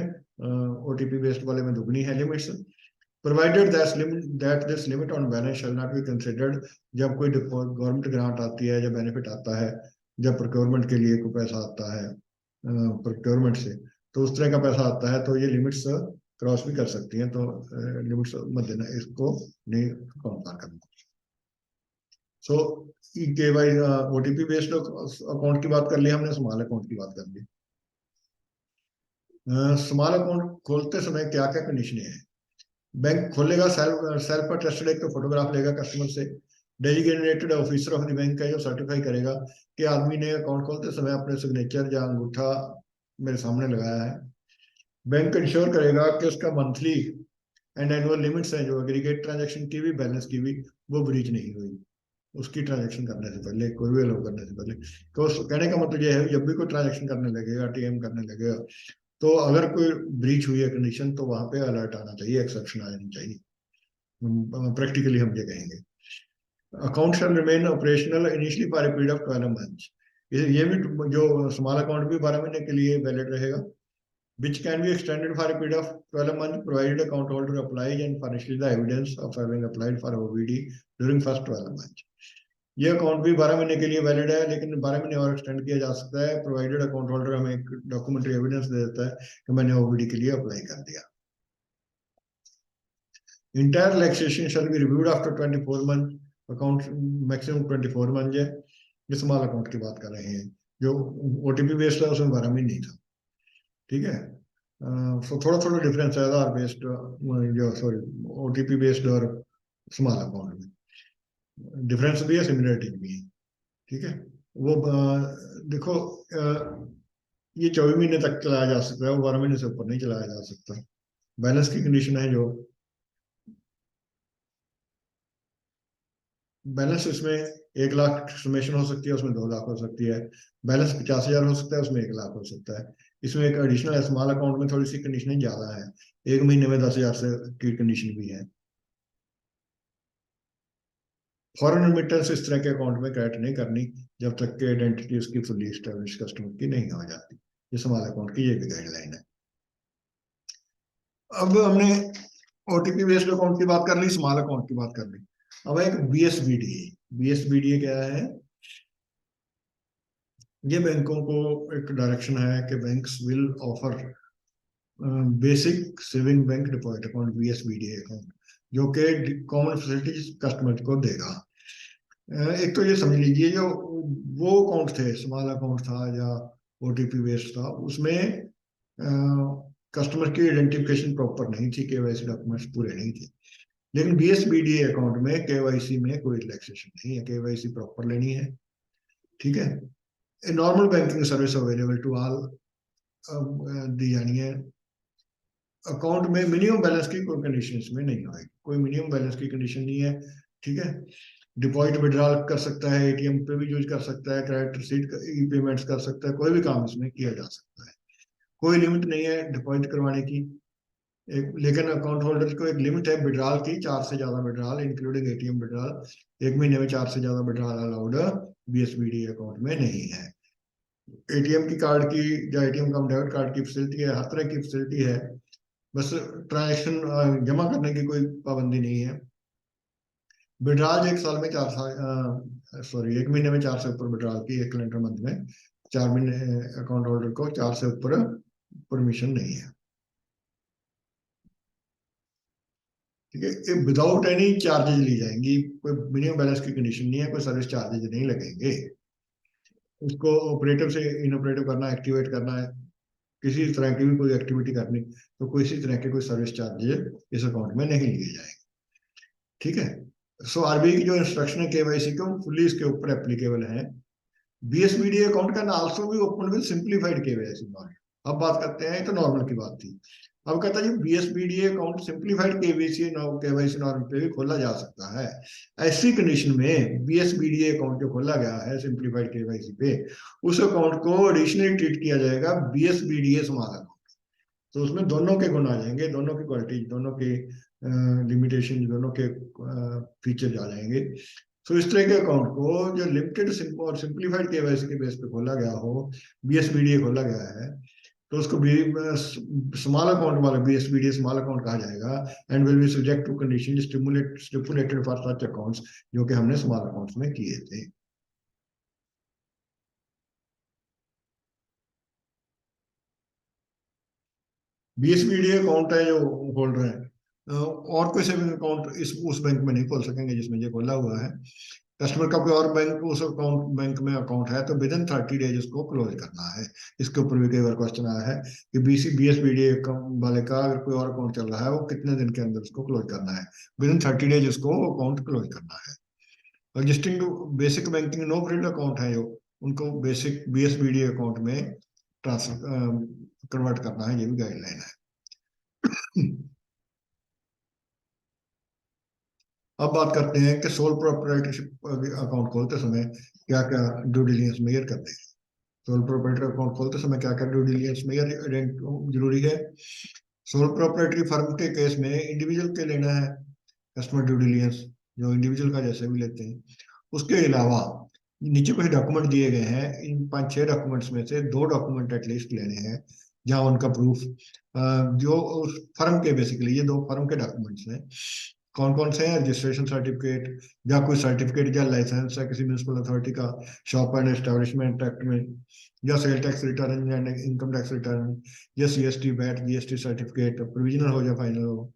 ओटीपी बेस्ड वाले में दुगनी है limits. Provided that this limit on balance shall not be considered, जब कोई गवर्नमेंट ग्रांट आती है, जब बेनिफिट आता है, जब प्रोक्योरमेंट के लिए कोई पैसा आता है प्रोक्योरमेंट से, तो उस तरह का पैसा आता है तो ये लिमिट्स क्रॉस भी कर सकती हैं। तो लिमिट्स मद्देनजर इसको नहीं काउंट करना। सो के वाई ओटीपी बेस्ड अकाउंट की बात कर ली हमने, स्मॉल अकाउंट की बात कर ली। स्मॉल अकाउंट खोलते समय क्या क्या कंडीशन है। बैंक खोलेगा, सेल्फ सेल्फ अटेस्टेड एक तो फोटोग्राफ लेगा कस्टमर से। Designated officer of the bank का जो सर्टिफाई करेगा कि आदमी ने अकाउंट खोलते समय अपने सिग्नेचर या अंगूठा मेरे सामने लगाया है। बैंक इंश्योर करेगा कि उसका मंथली एंड एनुअल लिमिट्स हैं जो एग्रीगेट ट्रांजैक्शन की भी, बैलेंस की भी, वो ब्रीच नहीं हुई उसकी ट्रांजैक्शन करने से पहले, कोई भी अलाउ करने से पहले। तो कहने का मतलब ये है जब भी कोई ट्रांजैक्शन करने लगेगा, टीएम करने लगेगा, तो अगर कोई ब्रीच हुई है कंडीशन तो वहां पे अलर्ट आना चाहिए, एक्सेप्शन आ जानी चाहिए। प्रैक्टिकली हम ये कहेंगे। Account shall remain operational initially for a period of 12 month. ये भी जो स्मॉल अकाउंट भी 12 महीने के लिए वैलिड रहेगा। Which can be extended for a period of 12 months provided account holder applies and furnishes the evidence of having applied for OVD during first 12 months। ये account भी 12 महीने के लिए वैलिड है, लेकिन 12 महीने और एक्सटेंड किया जा सकता है प्रोवाइडेड अकाउंट होल्डर हमें एक डॉक्यूमेंट्री एविडेंस दे देता है कि मैंने ओवीडी के लिए अप्लाई कर दिया। Entire relaxation shall be reviewed after 24 month. Account maximum 24 month है। ये स्मॉल अकाउंट की बात कर रहे हैं, जो ओटीपी बेस्ड है उसमें 12 महीने नहीं था। ठीक है। सो थोड़ा थोड़ा डिफरेंस है आधार बेस्ड जो सॉरी ओटीपी बेस्ड और स्मॉल अकाउंट में। डिफरेंस भी है, सिमिलरिटी भी है। ठीक है। वो देखो, ये 24 महीने तक चलाया जा सकता है, वो 12 महीने से ऊपर नहीं चलाया जा सकता। बैलेंस की कंडीशन है जो, बैलेंस इसमें 1 लाख समेशन हो सकती है, उसमें 2 लाख हो सकती है। बैलेंस 50,000 हो सकता है, उसमें 1 लाख हो सकता है। इसमें एक एडिशनल है, स्मॉल अकाउंट में थोड़ी सी कंडीशन ज्यादा है, 1 महीने में 10,000 से की कंडीशन भी है। फॉरेन रेमिटेंस इस तरह के अकाउंट में क्रेडिट नहीं करनी जब तक कि आइडेंटिटी उसकी फुली एस्टेब्लिश कस्टमर की नहीं हो जाती। ये स्मॉल अकाउंट की ये भी गाइडलाइन है। अब हमने ओटीपी बेस्ड अकाउंट की बात कर ली, स्मॉल अकाउंट की बात कर ली। अब एक बीएसबीडीए। बीएसबीडीए क्या है? ये बैंकों को एक डायरेक्शन है कि banks will offer basic saving bank deposit account, BSBDA account, जो कि कॉमन फैसिलिटीज कस्टमर को देगा। एक तो ये समझ लीजिए, जो वो अकाउंट थे, स्मॉल अकाउंट था या ओटीपी बेस्ड था, उसमें कस्टमर की आइडेंटिफिकेशन प्रॉपर नहीं थी, केवाईसी डॉक्यूमेंट्स पूरे नहीं थे। लेकिन बीएसबीडीए अकाउंट में केवाईसी में कोई रिलैक्सेशन नहीं है, केवाईसी प्रॉपर लेनी है। ठीक है। Normal banking service available to all दी जानी है। अकाउंट में मिनिमम बैलेंस की कोई कंडीशन इसमें नहीं आएगी, कोई मिनिमम बैलेंस की कंडीशन नहीं है। ठीक है। डिपॉजिट विड्रॉल कर सकता है, एटीएम पे भी यूज कर सकता है, क्रेडिट रिसीट ई पेमेंट्स कर सकता है, कोई भी काम इसमें किया जा सकता है। कोई लिमिट नहीं है डिपॉजिट करवाने की। लेकिन अकाउंट होल्डर को एक लिमिट है विड्रॉल की, 4 से ज्यादा विड्रॉल इंक्लूडिंग एटीएम विड्रॉल, 1 महीने में 4 से ज्यादा विड्रॉल अलाउड बीएसबीडी अकाउंट में नहीं है। एटीएम की कार्ड की या एटीएम का डेबिट कार्ड की फैसिलिटी है, हर तरह की फैसिलिटी है। बस ट्रांजेक्शन जमा करने की कोई पाबंदी नहीं है। विड्रॉल 1 साल में 4 साल, सॉरी 1 महीने में 4 से ऊपर विड्रॉल की, एक कैलेंडर मंथ में 4 महीने अकाउंट होल्डर को 4 से ऊपर परमिशन नहीं है। ठीक है। ये विदाउट एनी चार्जेज ली जाएंगी, कोई मिनिमम बैलेंस की कंडीशन नहीं है, कोई सर्विस चार्जेज नहीं लगेंगे। उसको ऑपरेटर से इनऑपरेटिव करना, एक्टिवेट करना है, किसी तरह की भी कोई एक्टिविटी करनी, तो कोई इसी तरह के कोई सर्विस चार्जेज इस अकाउंट में नहीं लिए जाएंगे। ठीक है। सो आरबीआई की जो इंस्ट्रक्शन है केवाईसी के, फुल्ली इसके ऊपर एप्लीकेबल है। बीएसबीडी अकाउंट कैन आल्सो भी open with simplified KYC model. अब बात करते हैं, ये तो नॉर्मल की बात थी। अब कहता है जी BSBD account simplified KYC normal पे भी खोला जा सकता है। ऐसी कंडीशन में बीएसबीडी अकाउंट जो खोला गया है सिंप्लीफाइड केवाईसी पे, उस अकाउंट को एडिशनली ट्रीट किया जाएगा बीएसबीडीए स्मॉल अकाउंट। तो उसमें दोनों के गुण आ जाएंगे, दोनों की क्वालिटी, दोनों के लिमिटेशन, दोनों के फीचर आ जाएंगे। तो इस तरह के अकाउंट को जो लिमिटेड और सिंप्लीफाइड केवाईसी के बेस पे खोला गया हो, बीएसबीडीए खोला गया है, तो उसको स्मॉल अकाउंट वाला बीएसबीडीए स्मॉल अकाउंट कहा जाएगा, and will be subject to condition stipulated for such accounts, जो कि हमने स्मॉल अकाउंट्स में किए थे। बीएसबीडीए अकाउंट है जो होल्डर है, और कोई सेविंग अकाउंट इस उस बैंक में नहीं खोल सकेंगे जिसमें ये खोला हुआ है। कस्टमर का कोई और बैंक उस अकाउंट बैंक में अकाउंट है तो विद इन 30 डेज उसको क्लोज करना है। इसके ऊपर भी कई बार क्वेश्चन आया है कि बीएसबीडीए वाले का अगर कोई और अकाउंट चल रहा है, वो कितने दिन के अंदर उसको क्लोज करना है। विद इन 30 डेज उसको अकाउंट क्लोज करना है। Registering basic banking no credit account है जो, उनको बेसिक बीएसबीडीए अकाउंट में ट्रांसफर कन्वर्ट करना है, ये भी गाइडलाइन है। अब बात करते हैं कि सोल प्रोप्राइटरशिप अकाउंट खोलते समय क्या क्या ड्यू डिलिजेंस मेजर करते हैं। सोल प्रोप्राइटर अकाउंट खोलते समय क्या क्या ड्यू डिलिजेंस मेजर जरूरी है। सोल प्रोप्राइटरी फर्म के केस में इंडिविजुअल के लेना है कस्टमर ड्यू डिलिजेंस, जो इंडिविजुअल का जैसे भी लेते हैं। उसके अलावा नीचे कुछ डॉक्यूमेंट दिए गए हैं, इन 5-6 डॉक्यूमेंट्स में से 2 डॉक्यूमेंट एटलीस्ट लेने हैं, जहां उनका प्रूफ, जो उस फर्म के, बेसिकली ये 2 फर्म के डॉक्यूमेंट्स हैं। कौन कौन से हैं? रजिस्ट्रेशन सर्टिफिकेट, या कोई सर्टिफिकेट या लाइसेंस है किसी म्यूनिसिपल अथॉरिटी का, शॉप एंड एस्टेब्लिशमेंट एक्ट में, या sale tax return and income tax return, या CST VAT GST certificate provisional हो या फाइनल हो,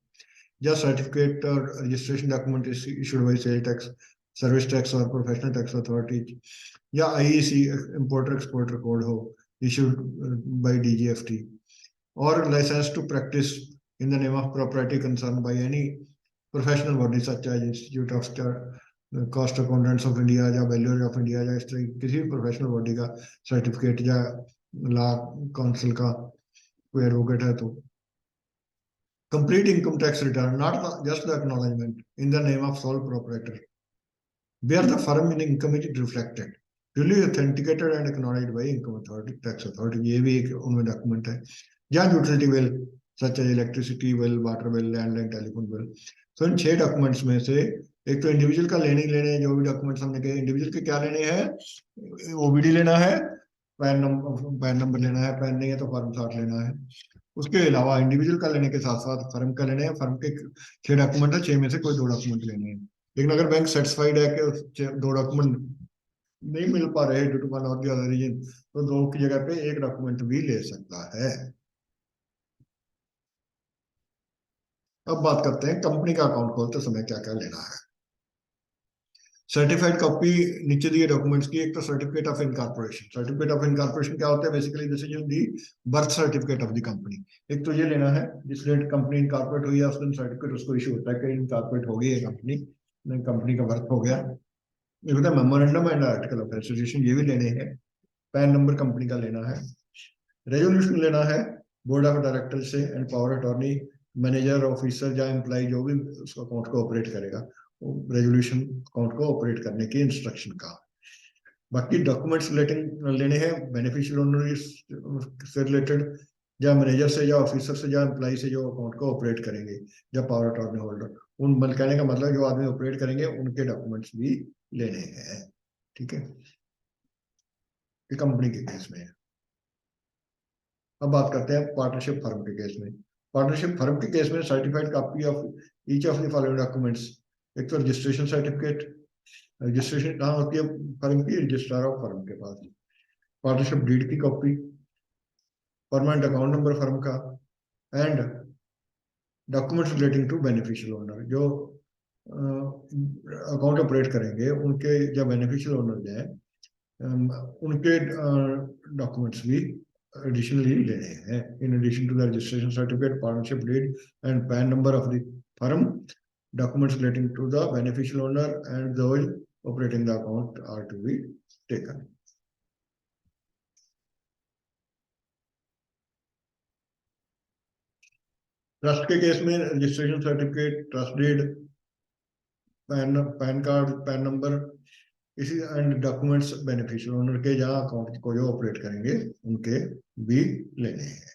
या सर्टिफिकेट और registration document issued by sale tax, service tax और प्रोफेशनल टैक्स अथॉरिटी, या आईईसी इंपोर्टर एक्सपोर्टर कोड हो इशूड बाई डीजीएफटी, और licence to practise in the name of property concern by any professional body such as Institute of cost accountants of India या valuer of India या इस तरह किसी भी professional body का certificate या लॉ काउंसिल का कोई एडवोकेट है तो complete income tax return, not just the acknowledgement in the name of sole proprietor, where the firm in income is reflected, duly authenticated and acknowledged by income authority, tax authority. ये भी एक उनमें document है. या utility bill such as electricity bill, water bill, landline, telephone bill. तो इन 6 documents में से एक तो इंडिविजुअल का लेने लेने जो भी डॉक्यूमेंट्स हमने कहे, इंडिविजुअल के क्या लेने हैं, ओबीडी लेना है, पैन नंबर लेना है, पैन नहीं है तो फॉर्म 60 लेना है. उसके अलावा इंडिविजुअल का लेने के साथ साथ फर्म का लेने हैं. फर्म के 6 डॉक्यूमेंट है, 6 में से कोई 2 डॉक्यूमेंट लेने हैं. लेकिन अगर बैंक सेटिस्फाइड है कि 2 डॉक्यूमेंट नहीं मिल पा रहे ड्यू टू वन और द अदर रीजन, तो 2 की जगह पे 1 डॉक्यूमेंट भी ले सकता है. अब बात करते हैं कंपनी का अकाउंट खोलते समय क्या क्या लेना है. सर्टिफाइड कॉपी नीचे दिए डॉक्यूमेंट्स की. एक तो certificate of incorporation. Certificate of incorporation क्या होता है? Basically this is the birth certificate of the company. एक तो ये लेना है जिस डेट कंपनी इनकॉर्पोरेट हुई है उस दिन सर्टिफिकेट उसको इशू होता है कि इनकॉर्पोरेट हो गई है कंपनी, कंपनी का बर्थ हो गया. ये होता है memorandum and article of association, ये भी लेने हैं. पैन नंबर कंपनी का लेना है. रेजोल्यूशन लेना है बोर्ड ऑफ डायरेक्टर से and power attorney, manager, officer या एम्प्लॉय जो भी उसका अकाउंट को ऑपरेट करेगा, रेजोल्यूशन अकाउंट को ऑपरेट करने की इंस्ट्रक्शन का. बाकी डॉक्यूमेंट्स रिलेटिंग लेने हैं बेनिफिशियल ओनर से रिलेटेड, या मैनेजर से या ऑफिसर से या एम्प्लॉय से जो अकाउंट को ऑपरेट करेंगे, या पावर अटॉर्नी होल्डर. उन कहने का मतलब जो आदमी ऑपरेट करेंगे उनके डॉक्यूमेंट्स भी लेने हैं. ठीक है, ये कंपनी के केस में है. अब बात करते हैं पार्टनरशिप फर्म के केस में. पार्टनरशिप फर्म के केस में certified copy of each of the following documents. एक तो रजिस्ट्रेशन सर्टिफिकेट. रजिस्ट्रेशन कहाँ होती है? फर्म की रजिस्ट्रार ऑफ फर्म के पास. पार्टनरशिप डीड की copy, permanent account number firm का, and documents relating to beneficial owner. जो अकाउंट ऑपरेट करेंगे उनके जो बेनिफिशियल ओनर हैं उनके डॉक्यूमेंट्स भी एडिशनली लेने हैं. In addition to the registration certificate, partnership deed and PAN number of the firm, documents relating to the beneficial owner and those operating the account are to be taken. Trust के case में registration certificate, trust deed, PAN card, PAN number, इसी and documents beneficial owner के जहां account को जो operate करेंगे उनके भी लेने हैं.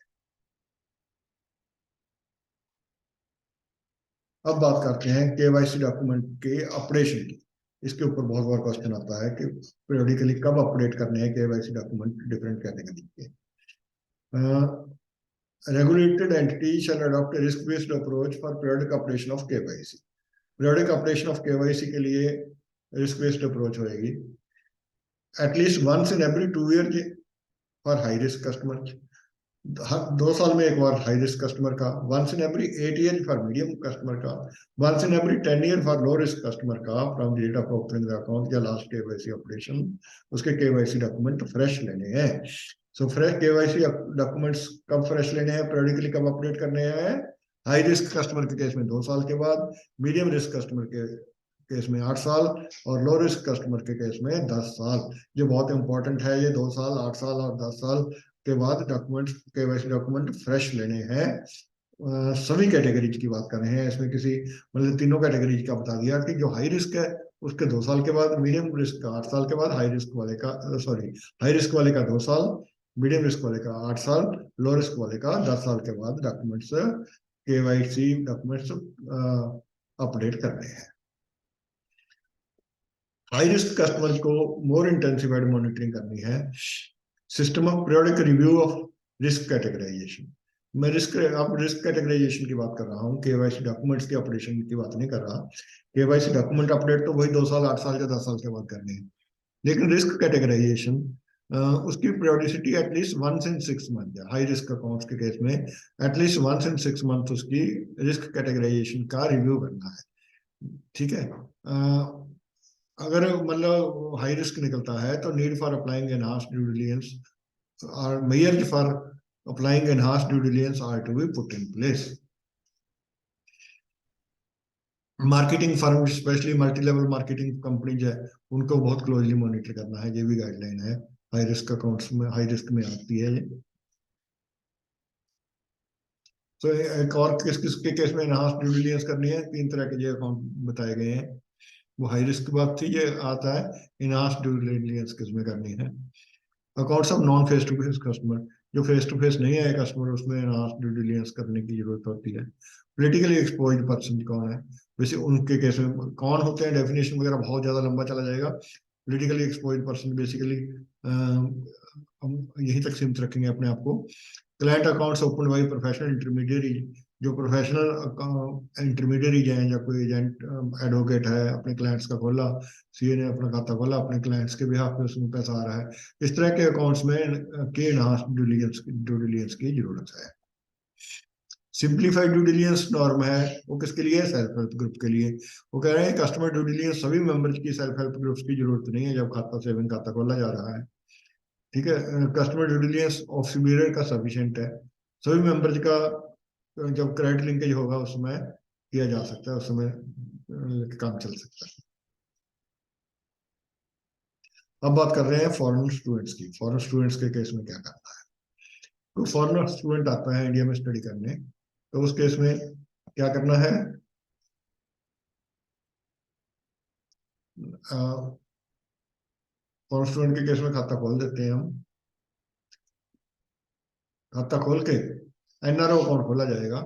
अब बात करते हैं केवाईसी डॉक्यूमेंट के अपडेशन की. इसके ऊपर बहुत बार क्वेश्चन आता है कि पीरियडिकली कब अपडेट करने हैं केवाईसी डॉक्यूमेंट डिफरेंट कैटेगरी के. regulated entity shall adopt a risk based approach for periodic operation of KYC. periodic operation of KYC के लिए risk based approach होएगी at least once in every 2 years for high risk customers. हर 2 साल में एक बार high risk customer का. Once in every 8 year for medium customer का. Once in every 10 year for low risk customer का from the date of opening the account या last KYC operation. उसके KYC document fresh लेने हैं. So fresh KYC documents कब fresh लेने हैं, periodically कब अपडेट करने हैं? हाई रिस्क कस्टमर के केस में 2 साल के बाद, मीडियम रिस्क कस्टमर के केस में 8 साल और लो रिस्क कस्टमर के केस में 10 साल. जो बहुत इंपॉर्टेंट है, ये 2 साल, 8 साल और 10 साल के बाद डॉक्यूमेंट केवाईसी डॉक्यूमेंट फ्रेश लेने हैं. सभी कैटेगरीज की बात कर रहे हैं. इसमें किसी मतलब तीनों कैटेगरीज का बता दिया कि जो हाई रिस्क है उसके 2 साल के बाद, मीडियम रिस्क का 8 साल के बाद, हाई रिस्क वाले का हाई रिस्क वाले का 2 साल, मीडियम रिस्क वाले का 8 साल, लो रिस्क वाले का 10 साल के बाद डॉक्यूमेंट्स केवाईसी डॉक्यूमेंट्स अपडेट करने हैं. हाई रिस्क कस्टमर्स को मोर इंटेंसिफाइड मॉनिटरिंग करनी है. System of periodic review of risk categorisation. मैं रिस्क कैटेगराइजेशन की बात कर रहा हूँ, केवाईसी डॉक्यूमेंट्स के अपडेशन की बात नहीं कर रहा. केवाईसी डॉक्यूमेंट अपडेट तो वही 2 साल, 8 साल या 10 साल के बाद करने हैं. लेकिन रिस्क कैटेगराइजेशन उसकी periodicity at least once in 6 month. High risk accounts के केस में एटलीस्ट वंस इन 6 मंथ उसकी रिस्क कैटेगराइजेशन का रिव्यू करना है. ठीक है. अगर मतलब हाई रिस्क निकलता है तो need for applying enhanced due diligence or measures for applying enhanced due diligence are to be put in place. Marketing firm specially multi level marketing companies है, उनको बहुत क्लोजली मॉनिटर करना है, ये भी गाइडलाइन है। हाई रिस्क अकाउंट्स में, high risk में आती है ये। तो एक और किस किस के केस में इनहांस ड्यू डिलिजेंस करनी है, तीन तरह के जो अकाउंट बताए गए हैं। वो हाई रिस्क की बात थी, ये आता है इनहांस ड्यू डिलिजेंस किस में करनी है। Accounts of non face to face customer, जो फेस टू फेस नहीं है कस्टमर, उसमें इनहांस ड्यू डिलिजेंस करने की जरूरत होती है। पोलिटिकली एक्सपोज्ड पर्सन कौन है, वैसे उनके केस में कौन होते हैं, डेफिनेशन वगैरह बहुत ज्यादा लंबा चला जाएगा। पोलिटिकली एक्सपोज्ड पर्सन बेसिकली हम यहीं तक सीमित रखेंगे अपने आप को। Client accounts open by professional intermediary, जो प्रोफेशनल इंटरमीडियरी हैं, या कोई एजेंट एडवोकेट है, अपने क्लाइंट्स का खोला, सीए ने अपना खाता खोला अपने क्लाइंट्स के बिहाफ पे, उसमें पैसा आ रहा है, इस तरह के अकाउंट्स में के इनहांस ड्यू डिलिजेंस की जरूरत है। सिंप्लीफाइड ड्यू डिलिजेंस नॉर्म है, वो किसके लिए, सेल्फ हेल्प ग्रुप के लिए। वो कह रहे हैं कस्टमर ड्यू डिलिजेंस सभी मेंबर्स की सेल्फ हेल्प ग्रुप्स की जरूरत नहीं है जब खाता सेविंग खाता खोला जा रहा है। ठीक है, customer due diligence of superior का सफिशिएंट है, सभी मेंबर्स का जब क्रेडिट लिंकेज होगा उसमें किया जा सकता है, उस समय काम चल सकता है। अब बात कर रहे हैं फॉरेन स्टूडेंट्स की। फॉरेन स्टूडेंट्स के केस में क्या करना है। तो फॉरेन स्टूडेंट आता है इंडिया में स्टडी करने, तो उस केस में क्या करना है। फॉरेन स्टूडेंट के केस में खाता खोल देते हैं हम। खाता खोल के एनआरओ अकाउंट खोला जाएगा।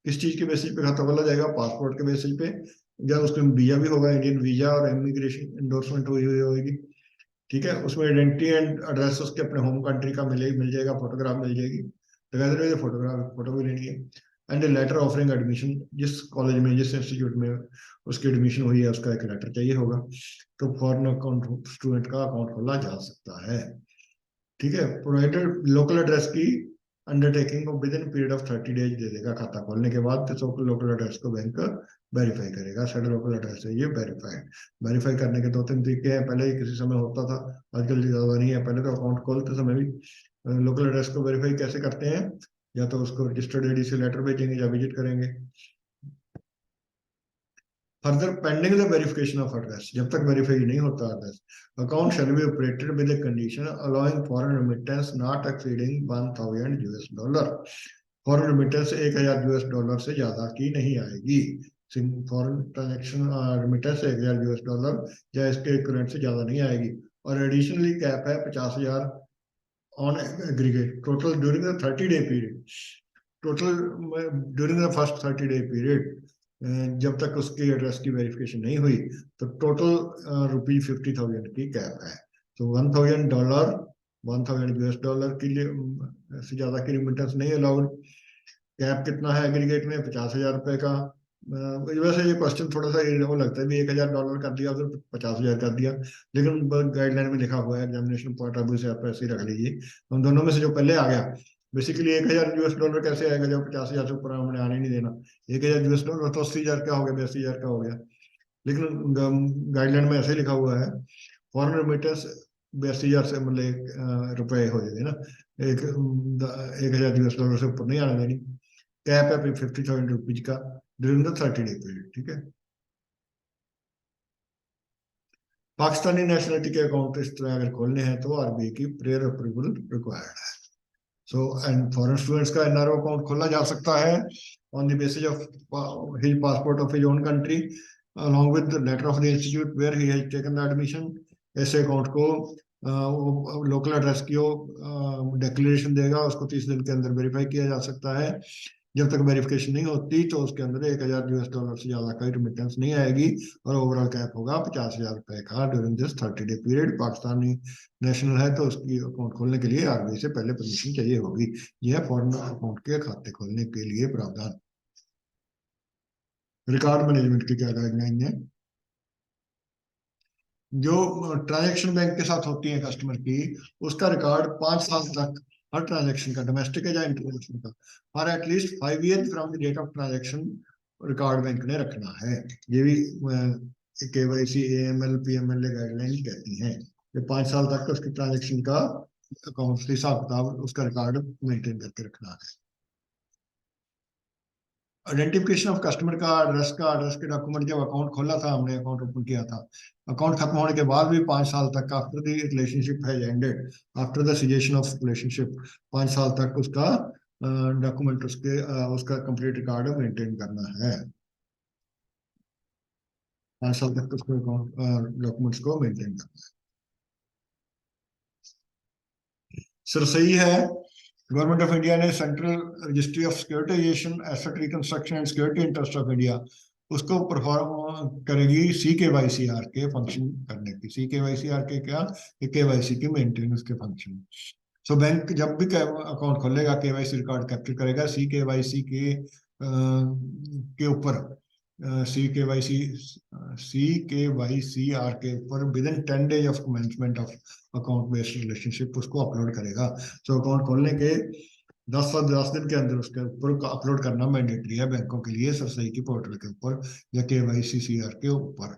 किस चीज के बेसिस पे खाता खोला जाएगा, पासपोर्ट के बेसिस पे, या उसके वीजा भी होगा, इंडियन वीजा और इमिग्रेशन इंडोर्समेंट हुई हुई होगी। ठीक है, उसमें आइडेंटिटी एंड एड्रेस उसके अपने होम कंट्री का मिल जाएगा, फोटोग्राफ मिल जाएगी, टुगेदर विद फोटोग्राफ, फोटो भी लेनी है। एंड लेटर ऑफरिंग एडमिशन, जिस कॉलेज में जिस इंस्टीट्यूट में उसकी एडमिशन हुई है उसका एक लेटर चाहिए होगा। तो फॉरेन अकाउंट स्टूडेंट का अकाउंट खोला जा सकता है। ठीक है, प्रोवाइडेड लोकल एड्रेस की अंडरटेकिंग को with in period of 30 days दे देगा खाता खोलने के बाद, तो लोकल एड्रेस को बैंक वेरीफाई करेगा, साइड लोकल एड्रेस है ये वेरीफाइड। वेरीफाई करने के दो तीन तरीके हैं, पहले ही किसी समय होता था, आजकल ज्यादा नहीं है। पहले तो अकाउंट खोलते समय भी लोकल एड्रेस को वेरीफाई कैसे करते हैं, या तो उसको रजिस्टर्ड एडी से लेटर भेजेंगे या विजिट करेंगे। Further pending the verification of address, जब तक वेरीफाई नहीं होता address, account shall be operated with a condition allowing foreign remittance not exceeding 1000 US dollar. Foreign remittance 1000 US dollar से ज्यादा की नहीं आएगी। Foreign transaction remittance 1000 US dollar या इसके इक्विवेलेंट से ज्यादा नहीं आएगी। और एडिशनली कैप है 50,000 on aggregate total during the 30 day period. Total during the first 30 day period, जब तक उसकी एड्रेस की वेरिफिकेशन नहीं हुई, तो टोटल ₹50,000 की कैप है। तो $1,000, 1000 यूएस डॉलर के लिए से ज्यादा की रिमिटेंस नहीं अलाउड। कैप कितना है एग्रीगेट में, 50,000 रुपए का। वैसे ये क्वेश्चन थोड़ा सा वो लगता है भी, $1,000 कर दिया फिर 50,000 कर दिया, लेकिन गाइडलाइन में लिखा हुआ है, एग्जामिनेशन पॉइंट ऑफ व्यू से आप ऐसे ही रख लीजिए। हम दोनों में से जो पहले आ गया, बेसिकली 1,000 यूएस डॉलर कैसे आएगा जब 50,000 से ऊपर हमने आने नहीं देना। 1,000 यूएस डॉलर तो 80,000 का हो गया, 82,000 का हो गया, लेकिन गाइडलाइन में ऐसे ही लिखा हुआ है। फॉरेन रेमिटेंस 82,000 से मतलब रुपए हो जाएंगे ना, एक 1,000 यूएस डॉलर से ऊपर नहीं आने देनी। कैप है 50,000 रुपीज का ड्यूरिंग द 30 डे पीरियड। ठीक है, पाकिस्तानी नेशनलिटी के अकाउंट इस तरह अगर खोलने हैं तो आरबीआई की प्रेयर अप्रूवल रिक्वायर्ड है। सो एंड फॉरेन स्टूडेंट्स का एनआरओ अकाउंट खोला जा सकता है on the basis of his passport of his own country along with the letter of the institute where he has taken the admission। ऐसे account को local address की declaration देगा, उसको 30 दिन के अंदर वेरीफाई किया जा सकता है। जब तक वेरिफिकेशन नहीं होती तो उसके अंदर 1,000 यूएस डॉलर से ज्यादा का रिमिटेंस नहीं आएगी, और ओवरऑल कैप होगा 50,000 रुपए का during this 30 day period. Pakistani national है तो उसकी अकाउंट खोलने के लिए आरबीआई से पहले परमिशन चाहिए होगी। यह फॉरेन अकाउंट के खाते खोलने के लिए प्रावधान। रिकॉर्ड मैनेजमेंट की क्या गाइडलाइन है, जो ट्रांजैक्शन बैंक के साथ होती है कस्टमर की, उसका रिकॉर्ड 5 साल तक हर ट्रांजैक्शन का, डोमेस्टिक है या इंटरनेशनल का, for at least 5 year from the date of transaction record bank ने रखना है। ये भी केवाईसी एएमएल पीएमएल गाइडलाइन कहती हैं कि 5 साल तक उसकी ट्रांजैक्शन का अकाउंट हिसाब किताब उसका रिकॉर्ड मेंटेन करके रखना है। आइडेंटिफिकेशन ऑफ कस्टमर का, एड्रेस के डॉक्यूमेंट, जब अकाउंट खोला था, हमने अकाउंट ओपन किया था, अकाउंट खत्म होने के बाद भी 5 साल तक, after the relationship has ended, after the caseation of relationship, 5 साल तक उसका डॉक्यूमेंट, उसका कंप्लीट रिकॉर्ड मेंटेन करना है। 5 साल तक उसको डॉक्यूमेंट्स को मेंटेन करना है। सर सही है। गवर्नमेंट ऑफ इंडिया ने central registry of securitisation, asset reconstruction and security interest of India, उसको परफॉर्म करेगी CKYCR के फंक्शन करने की। CKYCR के क्या? KYC की मेंटेनेंस के फंक्शन। सो बैंक जब भी अकाउंट खोलेगा, KYC रिकॉर्ड कैप्चर करेगा CKYC के ऊपर, CKYCR के ऊपर with in 10 days of commencement of account based relationship उसको अपलोड करेगा। सो अकाउंट खोलने के 10 दिन के अंदर उसके ऊपर अपलोड करना मैंडेटरी है बैंकों के लिए, सरसई की पोर्टल के ऊपर या KYCCR के ऊपर।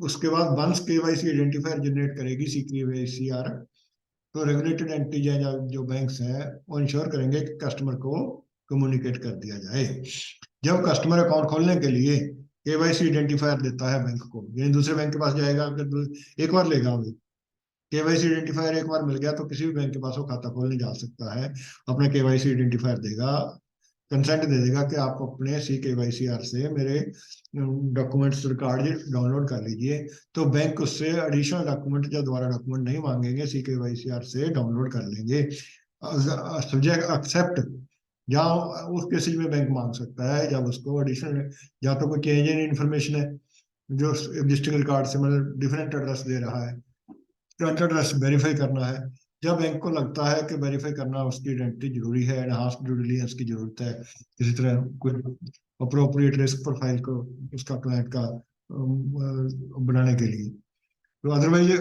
उसके बाद वंस KYC आइडेंटिफायर जनरेट करेगी CKYCR, तो रेगुलेटेड एंटिटीज या जो बैंक्स हैं वो इंश्योर करेंगे कि कस्टमर को कम्युनिकेट कर दिया जाए। जब कस्टमर अकाउंट खोलने के लिए KYC आइडेंटिफायर देता है बैंक को, यानी दूसरे बैंक के पास जाएगा, अगर एक बार लेगा वो KYC आइडेंटिफायर, एक बार मिल गया तो किसी भी बैंक के पास वो खाता खोलने जा सकता है, अपने KYC आइडेंटिफायर देगा, कंसेंट दे देगा कि आप अपने CKYCR से मेरे डॉक्यूमेंट्स रिकॉर्ड डाउनलोड कर लीजिए, तो बैंक उससे एडिशनल डॉक्यूमेंट या दोबारा डॉक्यूमेंट नहीं मांगेंगे, CKYCR से डाउनलोड कर लेंगे। सब्जेक्ट एक्सेप्ट, जहाँ उस केसेज में बैंक मांग सकता है जब उसको एडिशनल, या तो कोई चेंज इन इन्फॉर्मेशन है जो एग्जिस्टिंग रिकॉर्ड से, मतलब डिफरेंट एड्रेस दे रहा है, करंट एड्रेस वेरीफाई करना है, जब बैंक को लगता है कि वेरीफाई करना उसकी आइडेंटिटी जरूरी है, एनहांस ड्यू डिलिजेंस की जरूरत है, किसी तरह कोई अप्रोप्रिएट रिस्क प्रोफाइल को उसका क्लाइंट का बनाने के लिए, तो अदरवाइज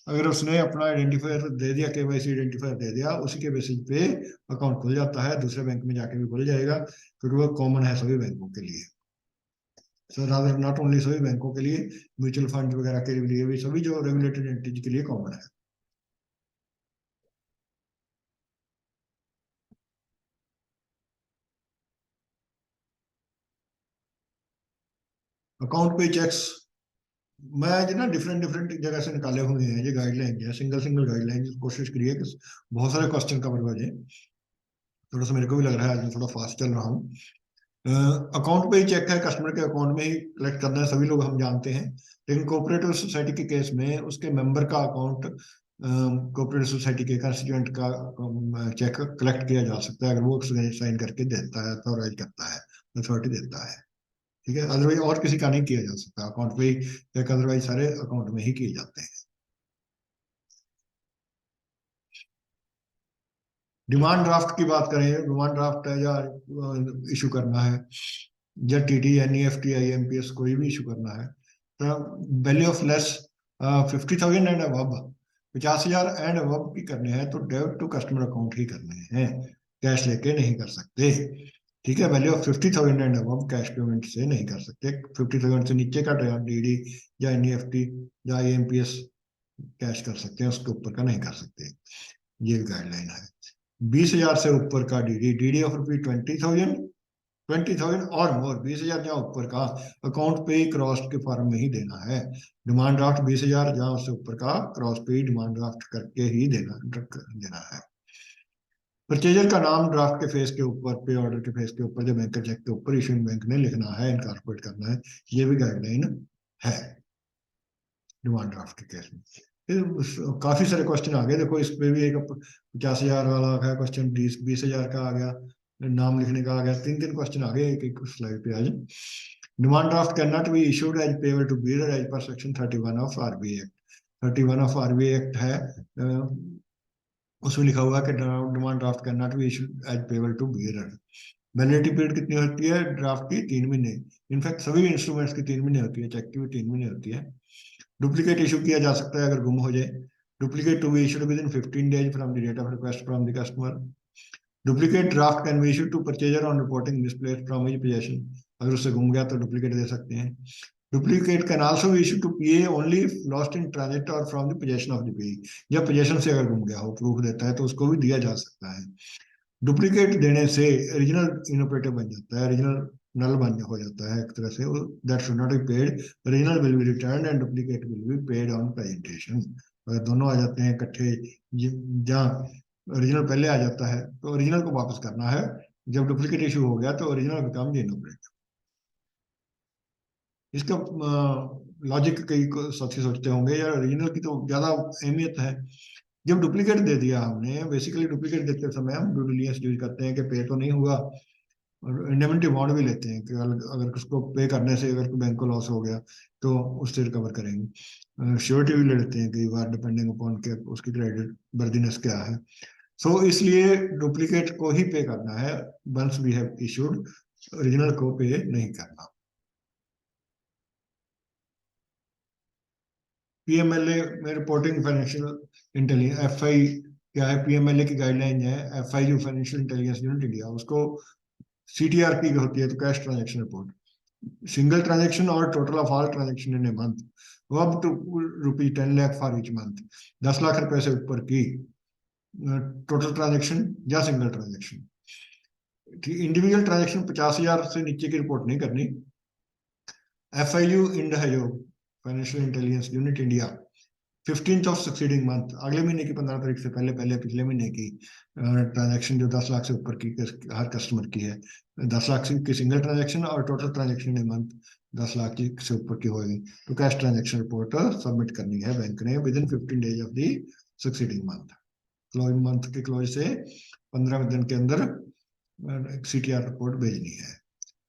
अगर उसने अपना आइडेंटिफायर दे दिया, KYC आइडेंटिफायर दे दिया, उसी के बेसिस पे अकाउंट खुल जाता है, दूसरे बैंक में जाके भी खुल जाएगा, क्योंकि वो कॉमन है सभी बैंकों के लिए। सो रादर नॉट ओनली सभी बैंकों के लिए, म्यूचुअल फंड वगैरह के लिए भी, सभी जो रेगुलेटेड एंटिटी के लिए कॉमन है। अकाउंट पे चेक्स मैं जो ना डिफरेंट डिफरेंट जगह से निकाले हुए हैं, ये गाइडलाइन है, सिंगल सिंगल गाइडलाइन, कोशिश करिए कि बहुत सारे क्वेश्चन कवर हो जाए। थोड़ा सा मेरे को भी लग रहा है आज मैं थोड़ा फास्ट चल रहा हूँ। अकाउंट पे ही चेक है, कस्टमर के अकाउंट में ही कलेक्ट करना है, सभी लोग हम जानते हैं, लेकिन कोऑपरेटिव सोसाइटी के केस में उसके मेंबर का अकाउंट, कोऑपरेटिव सोसाइटी के कंस्टिट्यूएंट का चेक कलेक्ट किया जा सकता है, अगर वो साइन करके देता है, अथॉराइज करता है, अथॉरिटी देता है। ठीक है, अदरवाइज और किसी का नहीं किया जा सकता, अकाउंट पे ही चेक अदरवाइज सारे अकाउंट में ही किए जाते हैं। डिमांड ड्राफ्ट की बात करें, डिमांड ड्राफ्ट है या इशू करना है, या TT NEFT IMPS कोई भी इशू करना है, तो value of less 50,000 and above, 50,000 and above की करने हैं तो डेबिट टू कस्टमर अकाउंट ही करने हैं, कैश लेके नहीं कर सकते। ठीक है, value of 50,000 and above cash payment से नहीं कर सकते, 50,000 से नीचे का DD या NEFT या IMPS कैश कर सकते हैं, उसके ऊपर का नहीं कर सकते, ये गाइडलाइन है। 20,000 से ऊपर का DD ऑफ रुपी 20,000 और मोर, 20,000 या ऊपर का अकाउंट पे ही क्रॉस के फॉर्म में ही देना है। डिमांड ड्राफ्ट 20,000 जहां उससे ऊपर का क्रॉस पे ही डिमांड ड्राफ्ट करके ही देना है। परचेजर का नाम ड्राफ्ट के फेस के ऊपर, पे ऑर्डर के फेस के ऊपर, जो बैंक चेक के ऊपर इशूइंग बैंक ने लिखना है, इनकॉर्पोरेट करना है, ये भी गाइडलाइन है डिमांड ड्राफ्ट के केस में। फिर काफी सारे क्वेश्चन आ गए, देखो इस पे भी एक 50,000 वाला आ गया क्वेश्चन, 20,000 का आ गया, नाम लिखने का आ गया, 3 क्वेश्चन आ गए एक एक स्लाइड पे आज। Demand draft can not be issued as payable to bearer as per section 31 of RBI act. 31 of RBI act है, उसमें लिखा हुआ है कि demand draft can not be issued as payable to bearer. Validity period कितनी होती है draft की? 3 महीने। इनफैक्ट सभी इंस्ट्रूमेंट्स की 3 महीने होती है, चेक की भी 3 महीने होती है। डुप्लीकेट इशू किया जा सकता है अगर गुम हो जाए, duplicate to be issued within 15 days from the date of request from the customer. Duplicate draft can be issued to purchaser on reporting misplaced from his position, अगर उससे गुम गया तो डुप्लीकेट दे सकते हैं। Duplicate can also be issued to PA only lost in transit और from the position of the PA, जब पोजीशन से अगर गुम गया हो, प्रूफ देता है तो उसको भी दिया जा सकता है। डुप्लीकेट देने से ओरिजिनल इनऑपरेटिव बन जाता है, ओरिजिनल नल बन हो जाता है एक तरह से, that should not be paid, original will be return and duplicate will be paid on presentation. अगर दोनों आ जाते हैं इकट्ठे, जहाँ ओरिजिनल पहले आ जाता है तो ओरिजिनल को वापस करना है, जब डुप्लीकेट इशू हो गया तो ओरिजिनल बिकम देना पड़ेगा। इसका लॉजिक कई साथी सोचते होंगे यार ओरिजिनल की तो ज्यादा अहमियत है। जब डुप्लीकेट दे दिया हमने, बेसिकली डुप्लीकेट देते समय हम ड्यू डिलिजेंस यूज करते हैं कि पे तो नहीं हुआ, और इंडेमनिटी बॉन्ड भी लेते हैं कि अगर उसको पे करने से अगर बैंक को लॉस हो गया तो उससे रिकवर करेंगे। श्योरिटी भी ले लेते हैं कई बार, डिपेंडिंग अपॉन के उसकी क्रेडिट वर्दीनेस क्या है। सो इसलिए डुप्लीकेट को ही पे करना है once we have issued, original को पे नहीं करना। पीएमएलए में रिपोर्टिंग फाइनेंशियल इंटेलिजेंस, एफआई क्या है, पीएमएलए की गाइडलाइन है। एफआई जो फाइनेंशियल इंटेलिजेंस यूनिट इंडिया, उसको सीटीआरपी होती है, तो cash transaction report, single transaction और total of all transaction in a month, up to ₹10 lakh for each month, 10 lakh रुपए से ऊपर की टोटल ट्रांजैक्शन या सिंगल ट्रांजैक्शन। इंडिविजुअल ट्रांजैक्शन 50,000 से नीचे की रिपोर्ट नहीं करनी। एफआईयू इंड है जो financial intelligence unit India, 15th of succeeding month, अगले महीने की 15 तारीख से पहले पहले पिछले महीने की ट्रांजैक्शन जो 10 लाख से ऊपर की हर कस्टमर की है, 10 लाख की सिंगल ट्रांजैक्शन और total transaction in month 10 lakh की से ऊपर की होगी, तो कैश ट्रांजैक्शन रिपोर्ट सबमिट करनी है बैंक ने with in 15 days of the succeeding month. Closing month के क्लोज से 15 दिन के अंदर सीटीआर रिपोर्ट भेजनी है।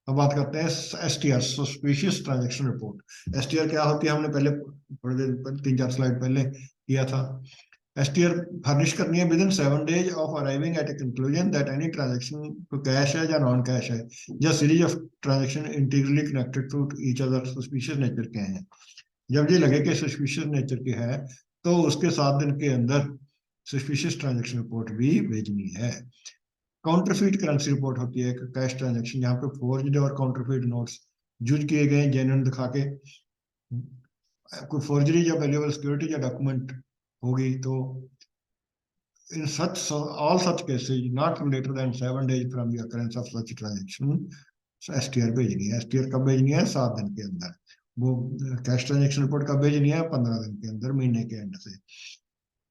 अब बात करते हैं STR, suspicious transaction report. STR क्या होती है, हमने पहले थोड़ी देर 3-4 स्लाइड पहले किया था। एसटीआर फर्निश करनी है within 7 days of arriving at a conclusion that any transaction तो कैश है या नॉन कैश है, या series of transaction integrally connected to each other suspicious nature के हैं। जब ये लगे कि सस्पिशियस नेचर के है तो उसके 7 दिन के अंदर सस्पिशियस ट्रांजैक्शन रिपोर्ट भी भेजनी है। काउंटरफीट करेंसी रिपोर्ट होती है, कैश ट्रांजैक्शन जहाँ पे फोर्ज्ड और काउंटरफीट नोट्स यूज किए गए जेन्युइन दिखा के, कोई फोर्जरी या वैल्यूएबल सिक्योरिटी या डॉक्यूमेंट होगी तो in such all such cases not later than 7 days from the occurrence of such transaction STR भेजनी है। एसटीआर कब भेजनी है? 7 दिन के अंदर। वो कैश ट्रांजैक्शन रिपोर्ट कब भेजनी है? 15 दिन के अंदर, महीने के एंड से।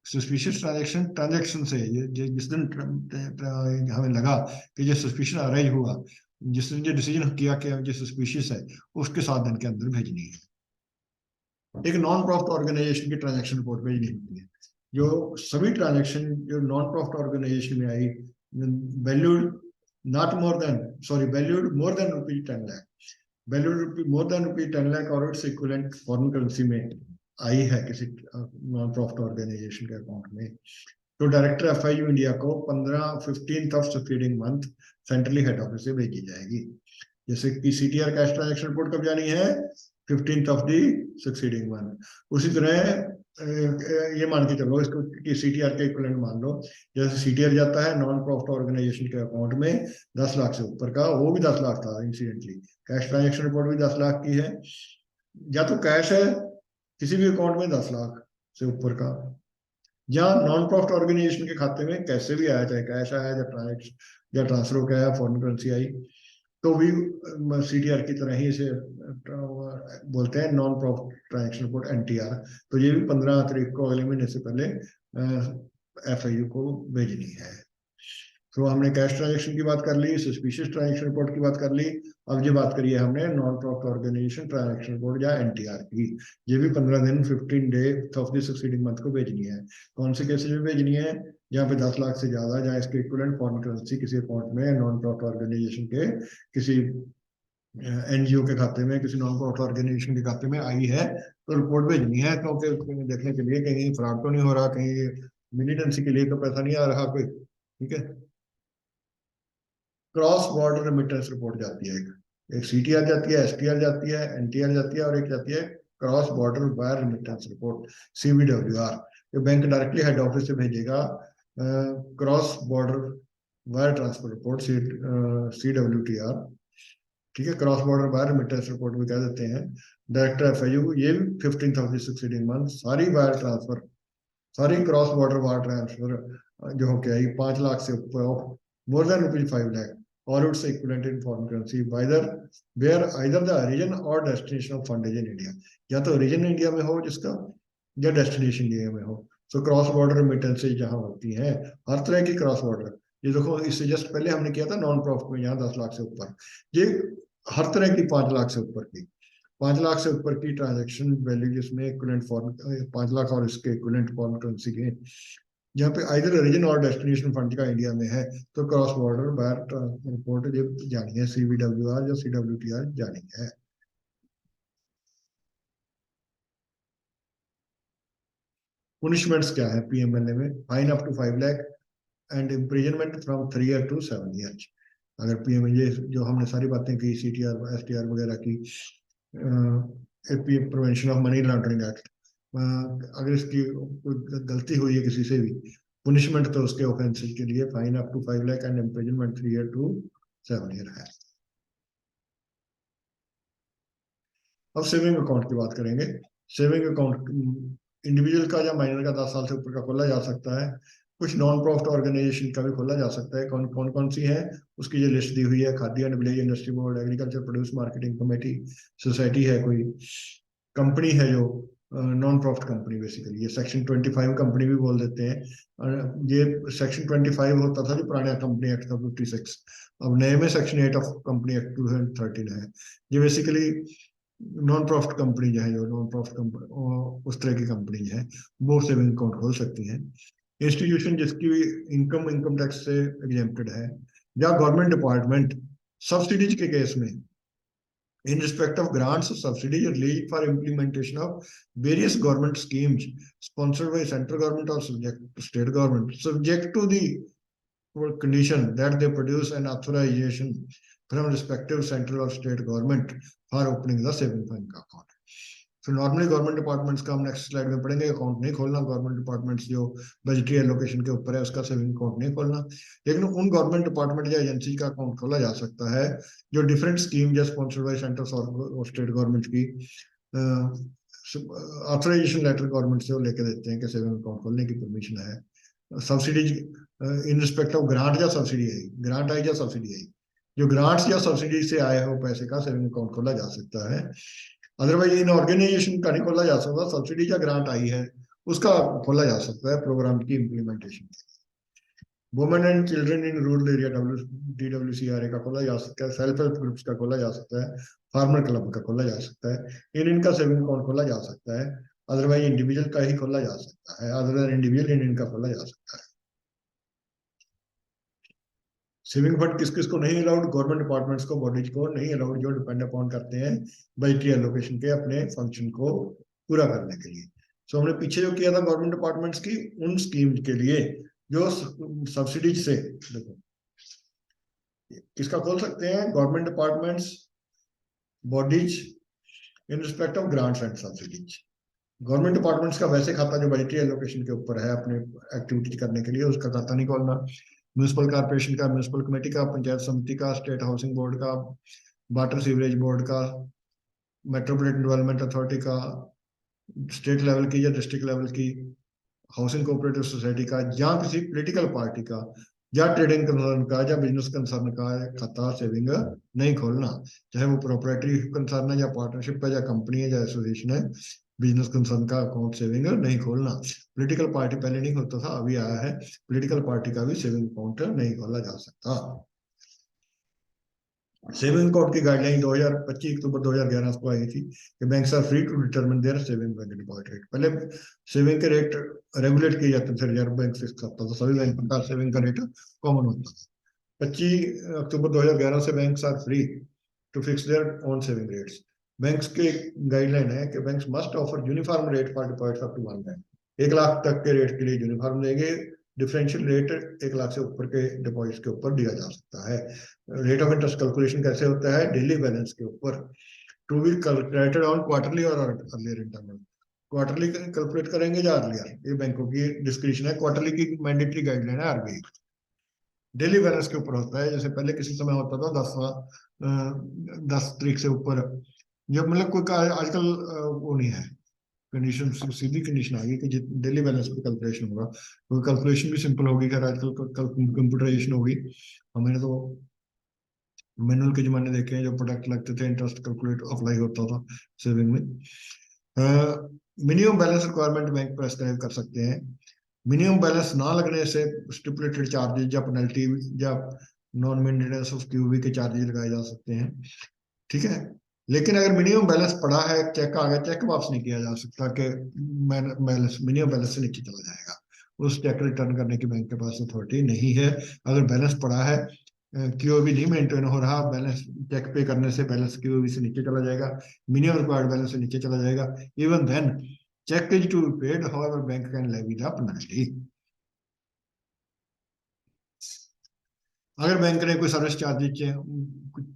सस्पिशियस ट्रांजैक्शन से जिस दिन हमें लगा कि ये सस्पिशन अराइज हुआ, जिसने जो डिसीजन किया कि ये सस्पिशियस है, उसके 7 दिन के अंदर भेजनी है। एक नॉन प्रॉफिट ऑर्गेनाइजेशन की ट्रांजैक्शन रिपोर्ट भेजनी होती है। जो सभी ट्रांजैक्शन जो नॉन प्रॉफिट ऑर्गेनाइजेशन में आई, valued not more than valued more than ₹10 lakh, valued more than ₹10 lakh और इट्स इक्विवेलेंट फॉरेन करेंसी में आई है किसी नॉन प्रॉफिट ऑर्गेनाइजेशन के अकाउंट में, तो डायरेक्टर एफआईयू इंडिया को 15th of succeeding month centrally head office से भेजी जाएगी। जैसे कि सीटीआर कैश ट्रांजैक्शन रिपोर्ट कब जानी है? 15th of the succeeding month. उसी तरह ये मान के चलो इसको कि सीटीआर के इक्विवेलेंट मान लो, जैसे सीटीआर जाता है नॉन प्रॉफिट ऑर्गेनाइजेशन के अकाउंट में 10 लाख से ऊपर का, वो भी 10 लाख था इंसिडेंटली, कैश ट्रांजैक्शन रिपोर्ट भी 10 लाख की है। या तो कैश है किसी भी अकाउंट में 10 लाख से ऊपर का, या नॉन प्रॉफिट ऑर्गेनाइजेशन के खाते में कैसे भी आया, चाहे कैश आया या ट्रांजैक्शन या ट्रांसफर होकर आया, फॉरेन करेंसी आई, तो भी सीटीआर की तरह ही इसे बोलते हैं non profit transaction report, NTR. तो ये भी 15 तारीख को अगले महीने से पहले एफआईयू को भेजनी है। तो हमने कैश ट्रांजैक्शन की बात कर ली, सस्पिशियस ट्रांजैक्शन रिपोर्ट की बात कर ली, अब ये बात करिए हमने non profit organisation transaction report या एनटीआर की। ये भी 15 दिन 15 day of the succeeding month को भेजनी है। कौन से केसेज में भेजनी है? जहाँ पे 10 लाख से ज्यादा, जहाँ इसके इक्विवेलेंट फॉरेन करेंसी किसी अकाउंट में नॉन प्रॉफिट ऑर्गेनाइजेशन के किसी एनजीओ के खाते में, किसी नॉन प्रॉफिट ऑर्गेनाइजेशन के खाते में आई है, तो रिपोर्ट भेजनी है, क्योंकि देखने के लिए कहीं फ्रॉड तो नहीं हो रहा, कहीं मिलीटेंसी के लिए तो पैसा नहीं आ रहा कोई। ठीक है। क्रॉस बॉर्डर रेमिटेंस रिपोर्ट जाती है, एक सीटीआर जाती है, एसटीआर जाती है, एनटीआर जाती है, और एक जाती है cross border wire remittance report, CBWR. ये बैंक डायरेक्टली हेड ऑफिस से भेजेगा cross border wire transfer report, CWTR। ठीक है, cross border wire remittance report भी कह देते हैं। डायरेक्टर एफआईयू, ये भी 15th of the succeeding month सारी वायर ट्रांसफर, सारी क्रॉस बॉर्डर वायर ट्रांसफर जो होके आई 5 लाख से ऊपर, more than ₹5 lakh, or its equivalent in foreign currency where either the origin or destination of fund is in India, या तो origin इंडिया में हो जिसका, या डेस्टिनेशन इंडिया में हो। सो क्रॉस बॉर्डर रेमिटेंसेज जहाँ होती हैं, हर तरह की क्रॉस बॉर्डर, ये देखो इससे जस्ट पहले हमने किया था नॉन प्रॉफिट में, यहाँ 10 लाख से ऊपर, ये हर तरह की 5 लाख से ऊपर की, 5 लाख से ऊपर की ट्रांजेक्शन वैल्यू जिसमें इक्विवेलेंट फॉरेन, 5 लाख और इसके इक्विवेलेंट फॉरेन करेंसी के, जहाँ पे आइदर ओरिजिन और डेस्टिनेशन फंड का इंडिया में है, तो क्रॉस बॉर्डर वायर रिपोर्ट जानी है, CBWR या CWTR जानी है। पुनिशमेंट्स क्या है PMLA में? Fine up to 5 lakh and imprisonment from 3 year to 7 year. अगर PMLA जो हमने सारी बातें की, CTR STR वगैरह की, prevention of money laundering act, अगर इसकी गलती हुई है किसी से भी, पुनिशमेंट तो उसके ऑफेंसेस के लिए fine up to 5 lakh and imprisonment 3 year to 7 year है। अब सेविंग अकाउंट की बात करेंगे। सेविंग अकाउंट इंडिविजुअल का या माइनर का 10 साल से ऊपर का खोला जा सकता है, कुछ नॉन प्रॉफिट ऑर्गेनाइजेशन का भी खोला जा सकता है। कौन कौन कौन सी है उसकी ये लिस्ट दी हुई है। खाद्य and village industry board, agriculture produce marketing committee, society है कोई, कंपनी है जो नॉन प्रॉफिट कंपनी, बेसिकली ये सेक्शन 25 कंपनी भी बोल देते हैं। ये सेक्शन 25 होता था जो पुराने कंपनी एक्ट था 56, अब नए में सेक्शन 8 ऑफ कंपनी एक्ट 2013 है। ये बेसिकली नॉन प्रॉफिट कंपनी है, जो नॉन प्रॉफिट कंपनी उस तरह की कंपनी है, वो सेविंग अकाउंट खोल सकती हैं। इंस्टीट्यूशन जिसकी इनकम टैक्स से एग्जेम्प्टेड है, या गवर्नमेंट डिपार्टमेंट सब्सिडीज के केस में in respect of grants or subsidies released for implementation of various government schemes sponsored by central government or subject to state government, subject to the condition that they produce an authorization from respective central or state government for opening the saving fund account. तो normally government departments का हम next slide में पढ़ेंगे, account नहीं खोलना। Government departments जो budgetary allocation के ऊपर है उसका सेविंग अकाउंट नहीं खोलना, लेकिन उन गवर्नमेंट डिपार्टमेंट या एजेंसी का अकाउंट खोला जा सकता है जो डिफरेंट स्कीम या स्पॉन्सर्ड बाय सेंट्रल और स्टेट गवर्नमेंट की ऑथराइजेशन लेटर गवर्नमेंट से वो लेके देते हैं कि सेविंग अकाउंट खोलने की परमिशन है। Subsidies in respect of grant या सब्सिडी आई, ग्रांट आई या सब्सिडी आई, जो ग्रांट्स या सब्सिडी से आए हो पैसे का सेविंग अकाउंट खोला जा सकता है। अदरवाइज इन ऑर्गेनाइजेशन का नहीं खोला जा सकता, सब्सिडी या ग्रांट आई है उसका खोला जा सकता है प्रोग्राम की implementation. Women and children in rural area DWCRA का खोला जा सकता है, सेल्फ हेल्प ग्रुप्स का खोला जा सकता है, फार्मर क्लब का खोला जा सकता है, इनका सेविंग अकाउंट खोला जा सकता है। अदरवाइज इंडिविजुअल का ही खोला जा सकता है, अदर देन इंडिविजुअल इनका खोला जा सकता है। सेविंग फंड किस किस को नहीं अलाउड? गवर्नमेंट डिपार्टमेंट्स को, बॉडीज को नहीं अलाउड जो डिपेंड अपॉन करते हैं बजटरी एलोकेशन के अपने फंक्शन को पूरा करने के लिए। सो हमने पीछे जो किया था गवर्नमेंट डिपार्टमेंट्स की उन स्कीम के लिए जो सब्सिडीज से, देखो किसका खोल सकते हैं? Government departments, bodies in respect of grants and subsidies. Government departments का वैसे खाता जो बजटरी एलोकेशन के ऊपर है अपने एक्टिविटी करने के लिए, उसका खाता नहीं खोलना। म्यूनिसिपल कॉर्पोरेशन का, म्यूनिसिपल कमेटी का, पंचायत समिति का, स्टेट हाउसिंग बोर्ड का, वाटर सीवरेज बोर्ड का, मेट्रोपॉलिटन डेवलपमेंट अथॉरिटी का, स्टेट लेवल की या डिस्ट्रिक्ट लेवल की हाउसिंग कोऑपरेटिव सोसाइटी का, या किसी पॉलिटिकल पार्टी का, या ट्रेडिंग कंसर्न का, या बिजनेस कंसर्न का खाता सेविंग नहीं खोलना। चाहे वो प्रोप्राइटरी कंसर्न है, या पार्टनरशिप है, या कंपनी है, या एसोसिएशन है, बिजनेस कंसर्न का अकाउंट सेविंग नहीं खोलना। पॉलिटिकल पार्टी पहले नहीं खोलता था, अभी आया है, पॉलिटिकल पार्टी का भी सेविंग अकाउंट नहीं खोला जा सकता। सेविंग अकाउंट की गाइडलाइन 2025 अक्टूबर 2011 को आई थी कि banks are free to determine their saving bank deposit rate. पहले सेविंग के रेट रेगुलेट किए जाते थे, रिजर्व बैंक फिक्स करता था, सभी बैंक का सेविंग का रेट कॉमन होता था। 25 अक्टूबर 2011 से banks are free to fix their own saving rates. Banks के गाइडलाइन है कि banks must offer uniform rate for deposit up to 1 lakh. 1 lakh तक के रेट के लिए यूनिफॉर्म देंगे, डिफरेंशियल रेट 1 लाख से ऊपर के डिपॉजिट के ऊपर दिया जा सकता है। रेट ऑफ इंटरेस्ट कैलकुलेशन कैसे होता है? डेली बैलेंस के ऊपर, to be calculated on quarterly और अर्लियर इंटरवल। क्वार्टरली कैलकुलेट करेंगे या अर्लियर, ये बैंकों की डिस्क्रिप्शन है। क्वार्टरली की मैंडेटरी गाइडलाइन है RBI। डेली बैलेंस के ऊपर होता है, जैसे पहले किसी समय होता था 10 तारीख से ऊपर, जब मतलब कोई आजकल वो नहीं है कंडीशन, सीधी कंडीशन आ गई कि डेली बैलेंस पे कैलकुलेशन होगा। तो कैलकुलेशन भी सिंपल होगी, खैर आजकल कंप्यूटराइजेशन होगी। हमें तो मैनुअल के जमाने देखे हैं, जो प्रोडक्ट लगते थे, इंटरेस्ट कैलकुलेट अप्लाई होता था सेविंग में। Minimum balance requirement bank prescribe कर सकते हैं। मिनिमम बैलेंस ना लगने से स्टिपुलेटेड चार्जेज या पेनल्टी या नॉन मेंटेनेंस ऑफ क्यूबी के चार्जेज लगाए जा सकते हैं। ठीक है। लेकिन अगर मिनिमम बैलेंस पड़ा है, चेक आ गया, चेक वापस नहीं किया जा सकता कि बैलेंस मिनिमम बैलेंस से नीचे चला जाएगा। उस चेक रिटर्न करने की बैंक के पास अथॉरिटी नहीं है। अगर बैलेंस पड़ा है, क्यूओबी नहीं मेंटेन हो रहा, बैलेंस चेक पे करने से बैलेंस क्यूओबी से नीचे चला जाएगा, मिनिमम रिक्वायर्ड बैलेंस से नीचे चला जाएगा, even then cheque is to be paid, however bank can levy the penalty. अगर बैंक ने कोई सर्विस चार्जेज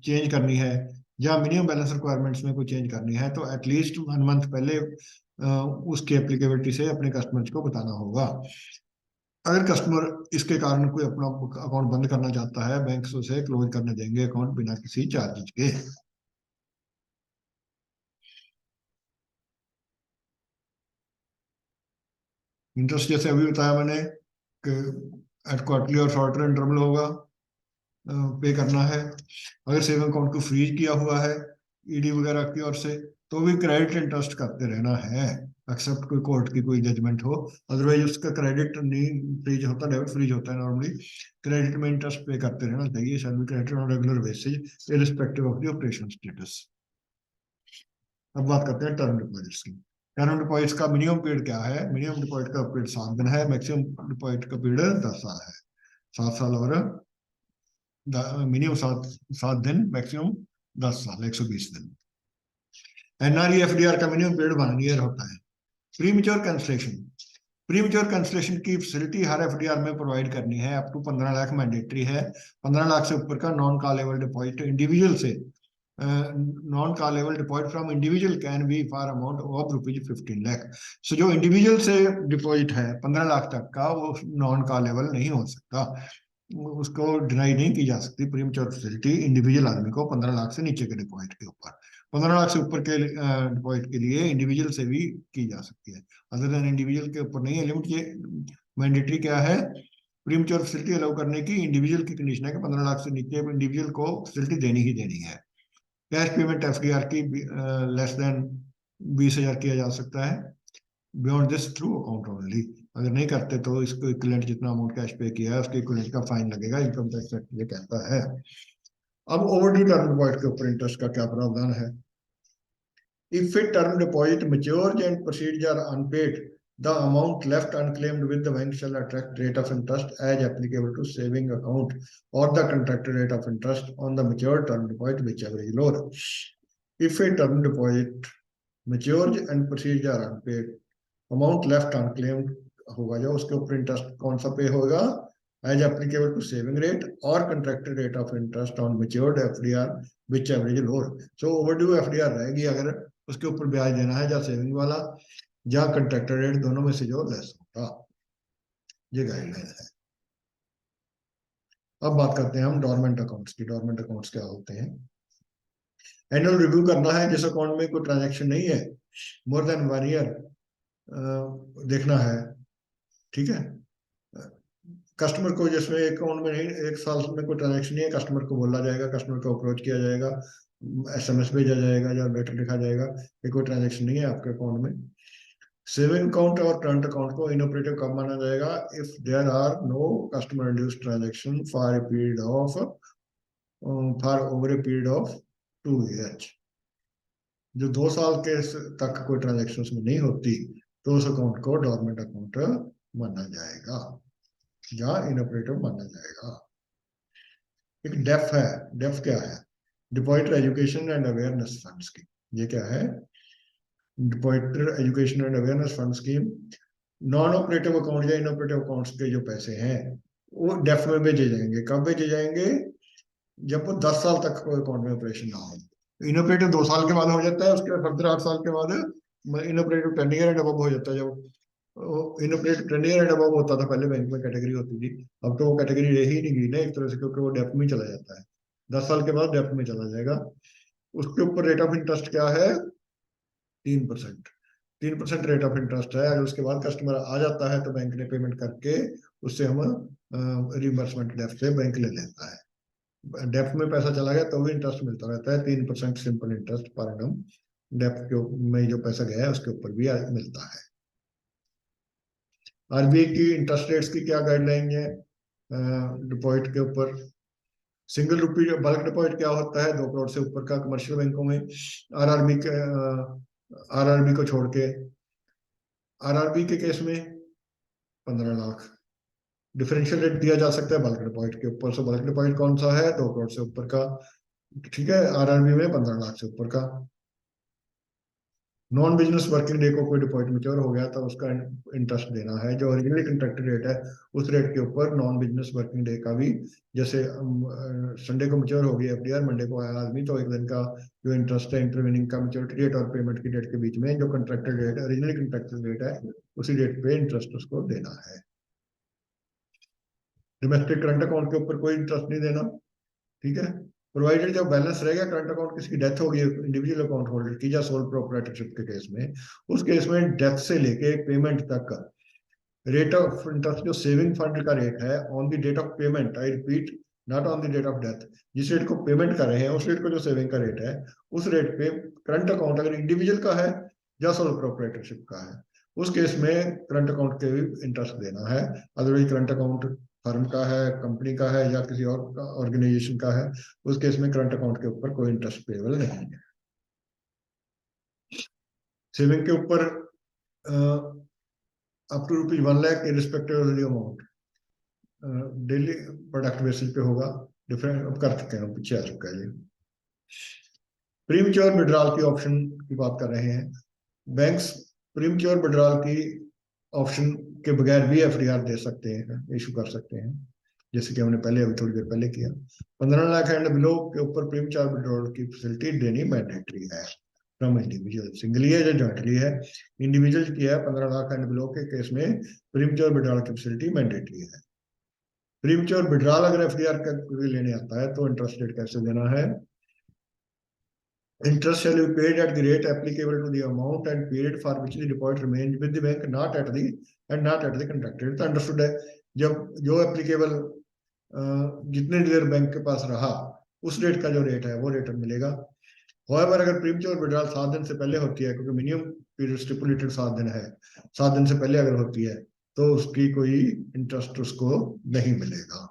चेंज करनी है या मिनिमम बैलेंस रिक्वायरमेंट्स में कोई चेंज करनी है, तो एटलीस्ट 1 मंथ पहले उसकी एप्लीकेबिलिटी से अपने कस्टमर्स को बताना होगा। अगर कस्टमर इसके कारण कोई अपना अकाउंट बंद करना चाहता है, बैंक उसे क्लोज करने देंगे अकाउंट बिना किसी चार्जेज के। इंटरेस्ट जैसे अभी बताया मैंने कि एट क्वार्टरली और शॉर्टर इंटरवल होगा, पे करना है। अगर सेविंग अकाउंट को फ्रीज किया हुआ है ईडी वगैरह की ओर से, तो भी क्रेडिट इंटरेस्ट करते रहना है, एक्सेप्ट कोई कोर्ट की कोई जजमेंट हो। अदरवाइज उसका क्रेडिट नहीं फ्रीज होता, डेबिट फ्रीज होता है नॉर्मली। क्रेडिट में इंटरेस्ट पे करते रहना चाहिए, shall be credited on regular basis irrespective of the operation status. अब बात करते हैं टर्म डिपॉजिट्स की। टर्म डिपॉजिट्स का मिनिमम पीरियड क्या है? मिनिमम डिपॉजिट का पीरियड 7 दिन है, मैक्सिमम डिपॉजिट का पीरियड 10 साल है। 7 साल और मिनिमम 7 दिन, मैक्सिमम 10 साल, 120 दिन। एनआरई एफडीआर का मिनिमम पीरियड 1 ईयर होता है। प्रीमेच्योर कैंसलेशन, प्रीमेच्योर कैंसलेशन की फैसिलिटी हर एफडीआर में प्रोवाइड करनी है। अप टू 15 लाख मैंडेटरी है। 15 लाख से ऊपर का नॉन कॉलेबल डिपॉजिट इंडिविजुअल से, non callable deposit from individual can be for amount of ₹15 lakh. So जो इंडिविजुअल से डिपॉजिट है 15 लाख तक का, वो नॉन कॉलेबल नहीं हो सकता, उसको डिनाई नहीं की जा सकती प्रीमेच्योर फैसिलिटी इंडिविजुअल आदमी को 15 लाख से नीचे के डिपॉजिट के ऊपर। 15 लाख से ऊपर के डिपॉजिट के लिए इंडिविजुअल से भी की जा सकती है, अदर देन इंडिविजुअल के ऊपर नहीं है लिमिट। ये मैंडेटरी क्या है? प्रीमेच्योर फैसिलिटी अलाउ करने की इंडिविजुअल की कंडीशन है कि 15 लाख से नीचे इंडिविजुअल को फैसिलिटी देनी ही देनी है। कैश पेमेंट एफडीआर की लेस देन 20,000 किया जा सकता है, beyond this through account only. अगर नहीं करते तो इसको इक्विवेलेंट जितना अमाउंट कैश पे किया है उसके इक्विवेलेंट का फाइन लगेगा, इनकम टैक्स एक्ट ये कहता है। अब ओवरड्यू टर्म डिपॉजिट के ऊपर इंटरेस्ट का क्या प्रावधान है? If a term deposit matures and proceeds are unpaid, the amount left unclaimed with the bank shall attract rate of interest as applicable to saving account or the contracted rate of interest on the matured term deposit, whichever is lower. If a term deposit matures and proceeds are unpaid, amount left unclaimed होगा जो उसके ऊपर interest कौन सा पे होगा? As applicable to saving rate और contracted rate of interest on matured FDR which average lower. So overdue FDR रहेगी अगर उसके ऊपर ब्याज देना है, या सेविंग वाला या कंट्रैक्टेड रेट, दोनों में से जो लेस होगा। ये गाइडलाइन है। अब बात करते हैं हम डोरमेंट अकाउंट्स की। डोरमेंट अकाउंट्स क्या होते हैं? एनुअल रिव्यू करना है जिस अकाउंट में कोई ट्रांजेक्शन नहीं है, मोर देन 1 ईयर देखना है। ठीक है। कस्टमर को, जिसमें अकाउंट में नहीं, 1 साल में कोई ट्रांजेक्शन नहीं है, कस्टमर को बोला जाएगा, कस्टमर को अप्रोच किया जाएगा, एसएमएस भेजा जाएगा या लेटर लिखा जाएगा कि कोई ट्रांजेक्शन नहीं है आपके अकाउंट में। सेविंग अकाउंट और करंट अकाउंट को इनऑपरेटिव कब माना जाएगा? If there are no customer induced transaction for a period of for over a period of 2 years. जो 2 साल के तक कोई ट्रांजेक्शन में नहीं होती, तो उस अकाउंट को डोरमेंट अकाउंट माना जाएगा या इनऑपरेटिव माना जाएगा। एक डेफ है। डेफ क्या है? Depositor education and awareness fund scheme. ये क्या है? Depositor education and awareness fund scheme. Non operative account या इनऑपरेटिव अकाउंट्स के जो पैसे हैं वो डेफ में भेजे जाएंगे। कब भेजे जाएंगे? जब वो 10 साल तक कोई अकाउंट में ऑपरेशन ना हो। इनऑपरेटिव 2 साल के बाद हो जाता है, उसके बाद फर्दर 8 साल के बाद इनऑपरेटिव 10 ईयर एंड अबव हो जाता है। जब इनऑपरेटिव 10 ईयर एंड अबव होता था पहले, बैंक में कैटेगरी होती थी, अब तो वो कैटेगरी रह ही नहीं गई ना एक तरह से, क्योंकि वो डेप में चला जाता है। 10 साल के बाद डेप में चला जाएगा। उसके ऊपर रेट ऑफ इंटरेस्ट क्या है? 3%। 3% रेट ऑफ इंटरेस्ट है। अगर उसके बाद कस्टमर आ जाता है तो बैंक ने पेमेंट करके उससे हम रिमबर्समेंट डेफ से बैंक ले लेता है। डेप्थ में पैसा चला गया तो भी इंटरेस्ट मिलता रहता है, 3% simple interest per annum depth के में जो पैसा गया है उसके ऊपर भी मिलता है। आरबीआई की इंटरेस्ट रेट्स की क्या गाइडलाइन है डिपॉजिट के ऊपर? सिंगल रुपी बल्क डिपॉजिट क्या होता है? 2 करोड़ से ऊपर का कमर्शियल बैंकों में। आरआरबी के आरआरबी को छोड़ के आरआरबी के केस में 15 लाख डिफरेंशियल रेट दिया जा सकता है बल्क डिपॉजिट के ऊपर। सो बल्क डिपॉजिट कौन सा है? 2 करोड़ से ऊपर का, ठीक है। आरआरबी में 15 लाख से ऊपर का। नॉन बिजनेस वर्किंग डे को कोई डिपॉजिट मैच्योर हो गया तो उसका इंटरेस्ट देना है, जो ओरिजिनली कंट्रैक्टेड रेट है उस रेट के ऊपर नॉन बिजनेस वर्किंग डे का भी। जैसे संडे को मैच्योर हो गई एफडीआर, मंडे को आया आदमी, तो एक दिन का जो इंटरेस्ट है इंटरवेनिंग का मैच्योरिटी डेट और पेमेंट की डेट के बीच में जो contracted rate originally contracted rate है उसी डेट पे इंटरेस्ट उसको देना है। डोमेस्टिक करंट अकाउंट के ऊपर कोई इंटरेस्ट नहीं देना, ठीक है। प्रोवाइडेड जब बैलेंस रहेगा, करंट अकाउंट किसी की डेथ होगी इंडिविजुअल अकाउंट होल्डर की या सोल प्रोप्राइटरशिप के केस में, उस केस में डेथ से लेके पेमेंट तक रेट ऑफ इंटरेस्ट जो सेविंग फंड का रेट है on the date of payment, I repeat, not on the date of death, जिस रेट को पेमेंट कर रहे हैं उस रेट को जो सेविंग का रेट है उस रेट पे करंट अकाउंट अगर इंडिविजुअल का है या सोल प्रोप्राइटरशिप का है उस केस में करंट अकाउंट के भी इंटरेस्ट देना है। अदरवाइज करंट अकाउंट फर्म का है, कंपनी का है या किसी और ऑर्गेनाइजेशन का है, उस केस में करंट अकाउंट के ऊपर कोई इंटरेस्ट पेबल नहीं है। सेविंग के ऊपर up to ₹1 lakh respective of the amount daily product basis पे होगा। डिफरेंट अब कर चुके हैं, पीछे आ चुका है ये। प्रीमच्योर विड्रॉल की ऑप्शन की बात कर रहे हैं। बैंक्स प्रीमच्योर विड्रॉल की ऑप्शन के बगैर भी एफडीआर दे सकते हैं, इशू कर सकते हैं, जैसे कि हमने पहले अभी थोड़ी देर पहले किया। 15 लाख एंड बिलो के ऊपर प्रीमच्योर विड्रॉल की फैसिलिटी देनी मैंडेटरी है फ्रॉम इंडिविजुअल, सिंगली है या जॉइंटली है। इंडिविजुअल की है 15 लाख एंड बिलो के केस में प्रीमच्योर विड्रॉल की फैसिलिटी मैंडेटरी है। प्रीमच्योर विड्रॉल अगर एफडीआर का लेने आता है तो इंटरेस्ट रेट कैसे देना है? Interest shall be paid at the rate applicable to the amount and period for which the deposit remains with the bank, not at the contracted. तो अंडरस्टूड है। जब जो एप्लीकेबल जितने देर बैंक के पास रहा उस रेट का जो रेट है वो रेट मिलेगा। However, अगर प्रीमच्योर विड्रॉल 7 दिन से पहले होती है, क्योंकि मिनिमम पीरियड स्टिपुलेटेड 7 दिन है, 7 दिन से पहले अगर होती है तो उसकी कोई इंटरेस्ट उसको नहीं मिलेगा।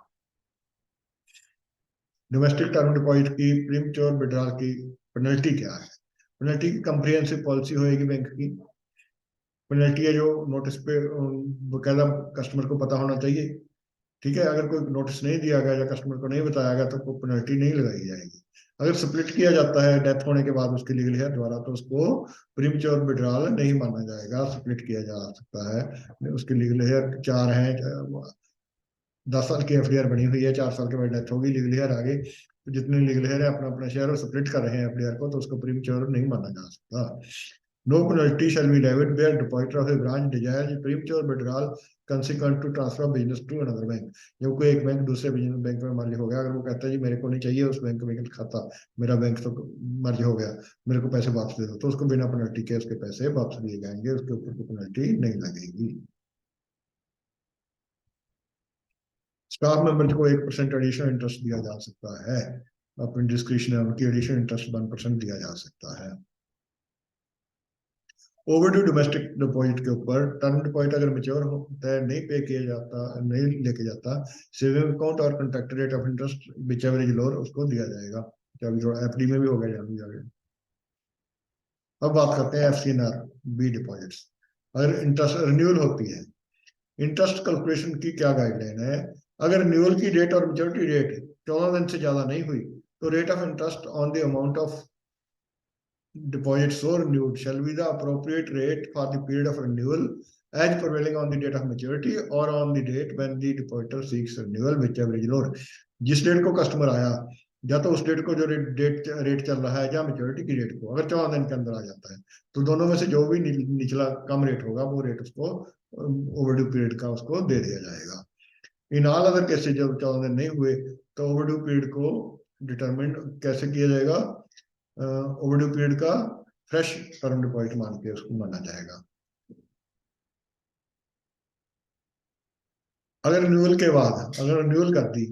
डोमेस्टिक टर्म डिपॉजिट की प्रीमच्योर विड्रॉल की पेनल्टी क्या है? पेनल्टी की कंप्रिहेंसिव पॉलिसी होएगी बैंक की। पेनल्टी है जो नोटिस पे बकायदा कस्टमर को पता होना चाहिए, ठीक है। अगर कोई नोटिस नहीं दिया गया या कस्टमर को नहीं बताया गया तो कोई पेनल्टी नहीं लगाई जाएगी। अगर स्प्लिट किया जाता है डेथ होने के बाद उसके लीगल हेयर द्वारा तो उसको प्रीमच्योर विड्रॉल नहीं माना जाएगा, स्प्लिट किया जा सकता है। उसके लीगल हेयर 4 हैं, 10 साल की एफडीआर बनी हुई है, 4 साल के बाद डेथ होगी, लीगल हेयर आगे तो जितने लीगल हेयर है अपना अपना शेयर और स्प्लिट कर रहे हैं एफडीआर को, तो उसको प्रीमच्योर नहीं माना जा सकता। No penalty shall be levied where depositor of a branch desires premature withdrawal consequent to transfer of business to another bank. जब कोई एक बैंक दूसरे बिजनेस बैंक में मर्ज हो गया, अगर वो कहता है जी मेरे को नहीं चाहिए उस बैंक में खाता, मेरा बैंक तो मर्ज हो गया, मेरे को पैसे वापस दे दो, तो उसको बिना पेनल्टी के उसके पैसे वापस दिए जाएंगे, उसके ऊपर कोई पेनल्टी नहीं लगेगी। स्टाफ मेंबर को 1% एडिशनल इंटरेस्ट दिया जा सकता है, अपनी डिस्क्रिप्शन है उनकी, एडिशनल इंटरेस्ट 1% दिया जा सकता है। ओवरड्यू डोमेस्टिक डिपॉजिट के ऊपर टर्म डिपॉजिट अगर मेच्योर होता है, नहीं पे किया जाता, नहीं लेके जाता, सेविंग अकाउंट और contracted rate of interest which ever is lower उसको दिया जाएगा। चाहे थोड़ा एफडी में भी हो गया जाए। अब बात करते हैं एफसीएनआर बी डिपॉजिट्स। अगर इंटरेस्ट रिन्यूअल होती है, इंटरेस्ट कैलकुलेशन की क्या गाइडलाइन है? अगर रिन्यूअल की डेट और मेच्योरिटी डेट 14 दिन से ज्यादा नहीं हुई तो rate of interest on the amount of deposit so renewed shall be the appropriate rate for the period of renewal as prevailing on the date of maturity or on the date when the depositor seeks renewal, whichever is lower। जिस date को customer आया या तो उस date को जो rate चल रहा है या मेच्योरिटी की डेट को, अगर 14 दिन के अंदर आ जाता है तो दोनों में से जो भी निचला कम रेट होगा वो रेट उसको ओवरड्यू पीरियड का उसको दे दिया जाएगा। इन ऑल अदर केसेस जब 14 दिन नहीं हुए तो ओवरड्यू पीरियड को डिटरमिन कैसे किया जाएगा? ओवरड्यू पीरियड का फ्रेश टर्म डिपॉजिट मान के उसको माना जाएगा। अगर रिन्यूअल के बाद अगर रिन्यूअल कर दी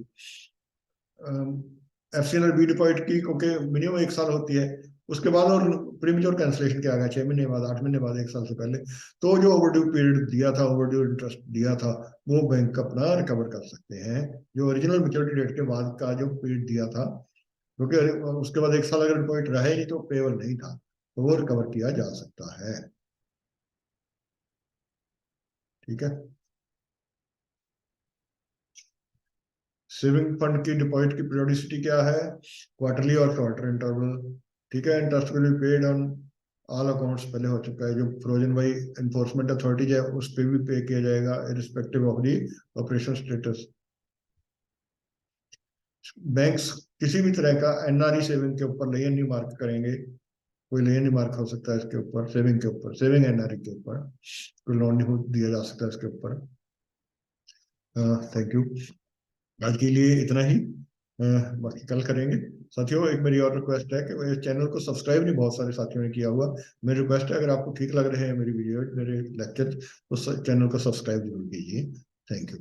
एफसीएनआर बी डिपॉजिट की क्योंकि मिनिमम 1 साल होती है, उसके बाद और प्रीमेच्योर कैंसिलेशन किया गया 6 महीने बाद, 8 महीने बाद, 1 साल से पहले, तो जो ओवरड्यू पीरियड दिया था, ओवरड्यू इंटरेस्ट दिया था, वो बैंक अपना रिकवर कर सकते हैं। जो ओरिजिनल मेच्योरिटी डेट के बाद का जो पीरियड दिया था, क्योंकि उसके बाद 1 साल अगर डिपॉजिट रहे नहीं तो पेबल नहीं था, तो वो रिकवर किया जा सकता है। ठीक है। सेविंग फंड की डिपॉजिट की पीरियोडिसिटी क्या है? क्वार्टरली और क्वार्टर इंटरवल। ठीक है। Interest will be paid on all accounts, पहले हो चुका है। जो प्रोविजन बाई एनफोर्समेंट अथॉरिटीज है उस पर भी पे किया जाएगा, irrespective of the operation status. Banks किसी भी तरह का एनआरई सेविंग के ऊपर लेन नहीं मार्क करेंगे। कोई लेन नहीं मार्क हो सकता है इसके ऊपर, सेविंग के ऊपर, सेविंग एनआरई के ऊपर कोई लोन नहीं दिया जा सकता इसके ऊपर। Thank you. आज के लिए इतना ही। बाकी कल करेंगे। साथियों, एक मेरी और रिक्वेस्ट है कि मेरे चैनल को सब्सक्राइब नहीं बहुत सारे साथियों ने किया हुआ। मेरी रिक्वेस्ट है, अगर आपको ठीक लग रहे हैं मेरी वीडियो, मेरे लेक्चर, तो चैनल को सब्सक्राइब जरूर कीजिए। Thank you.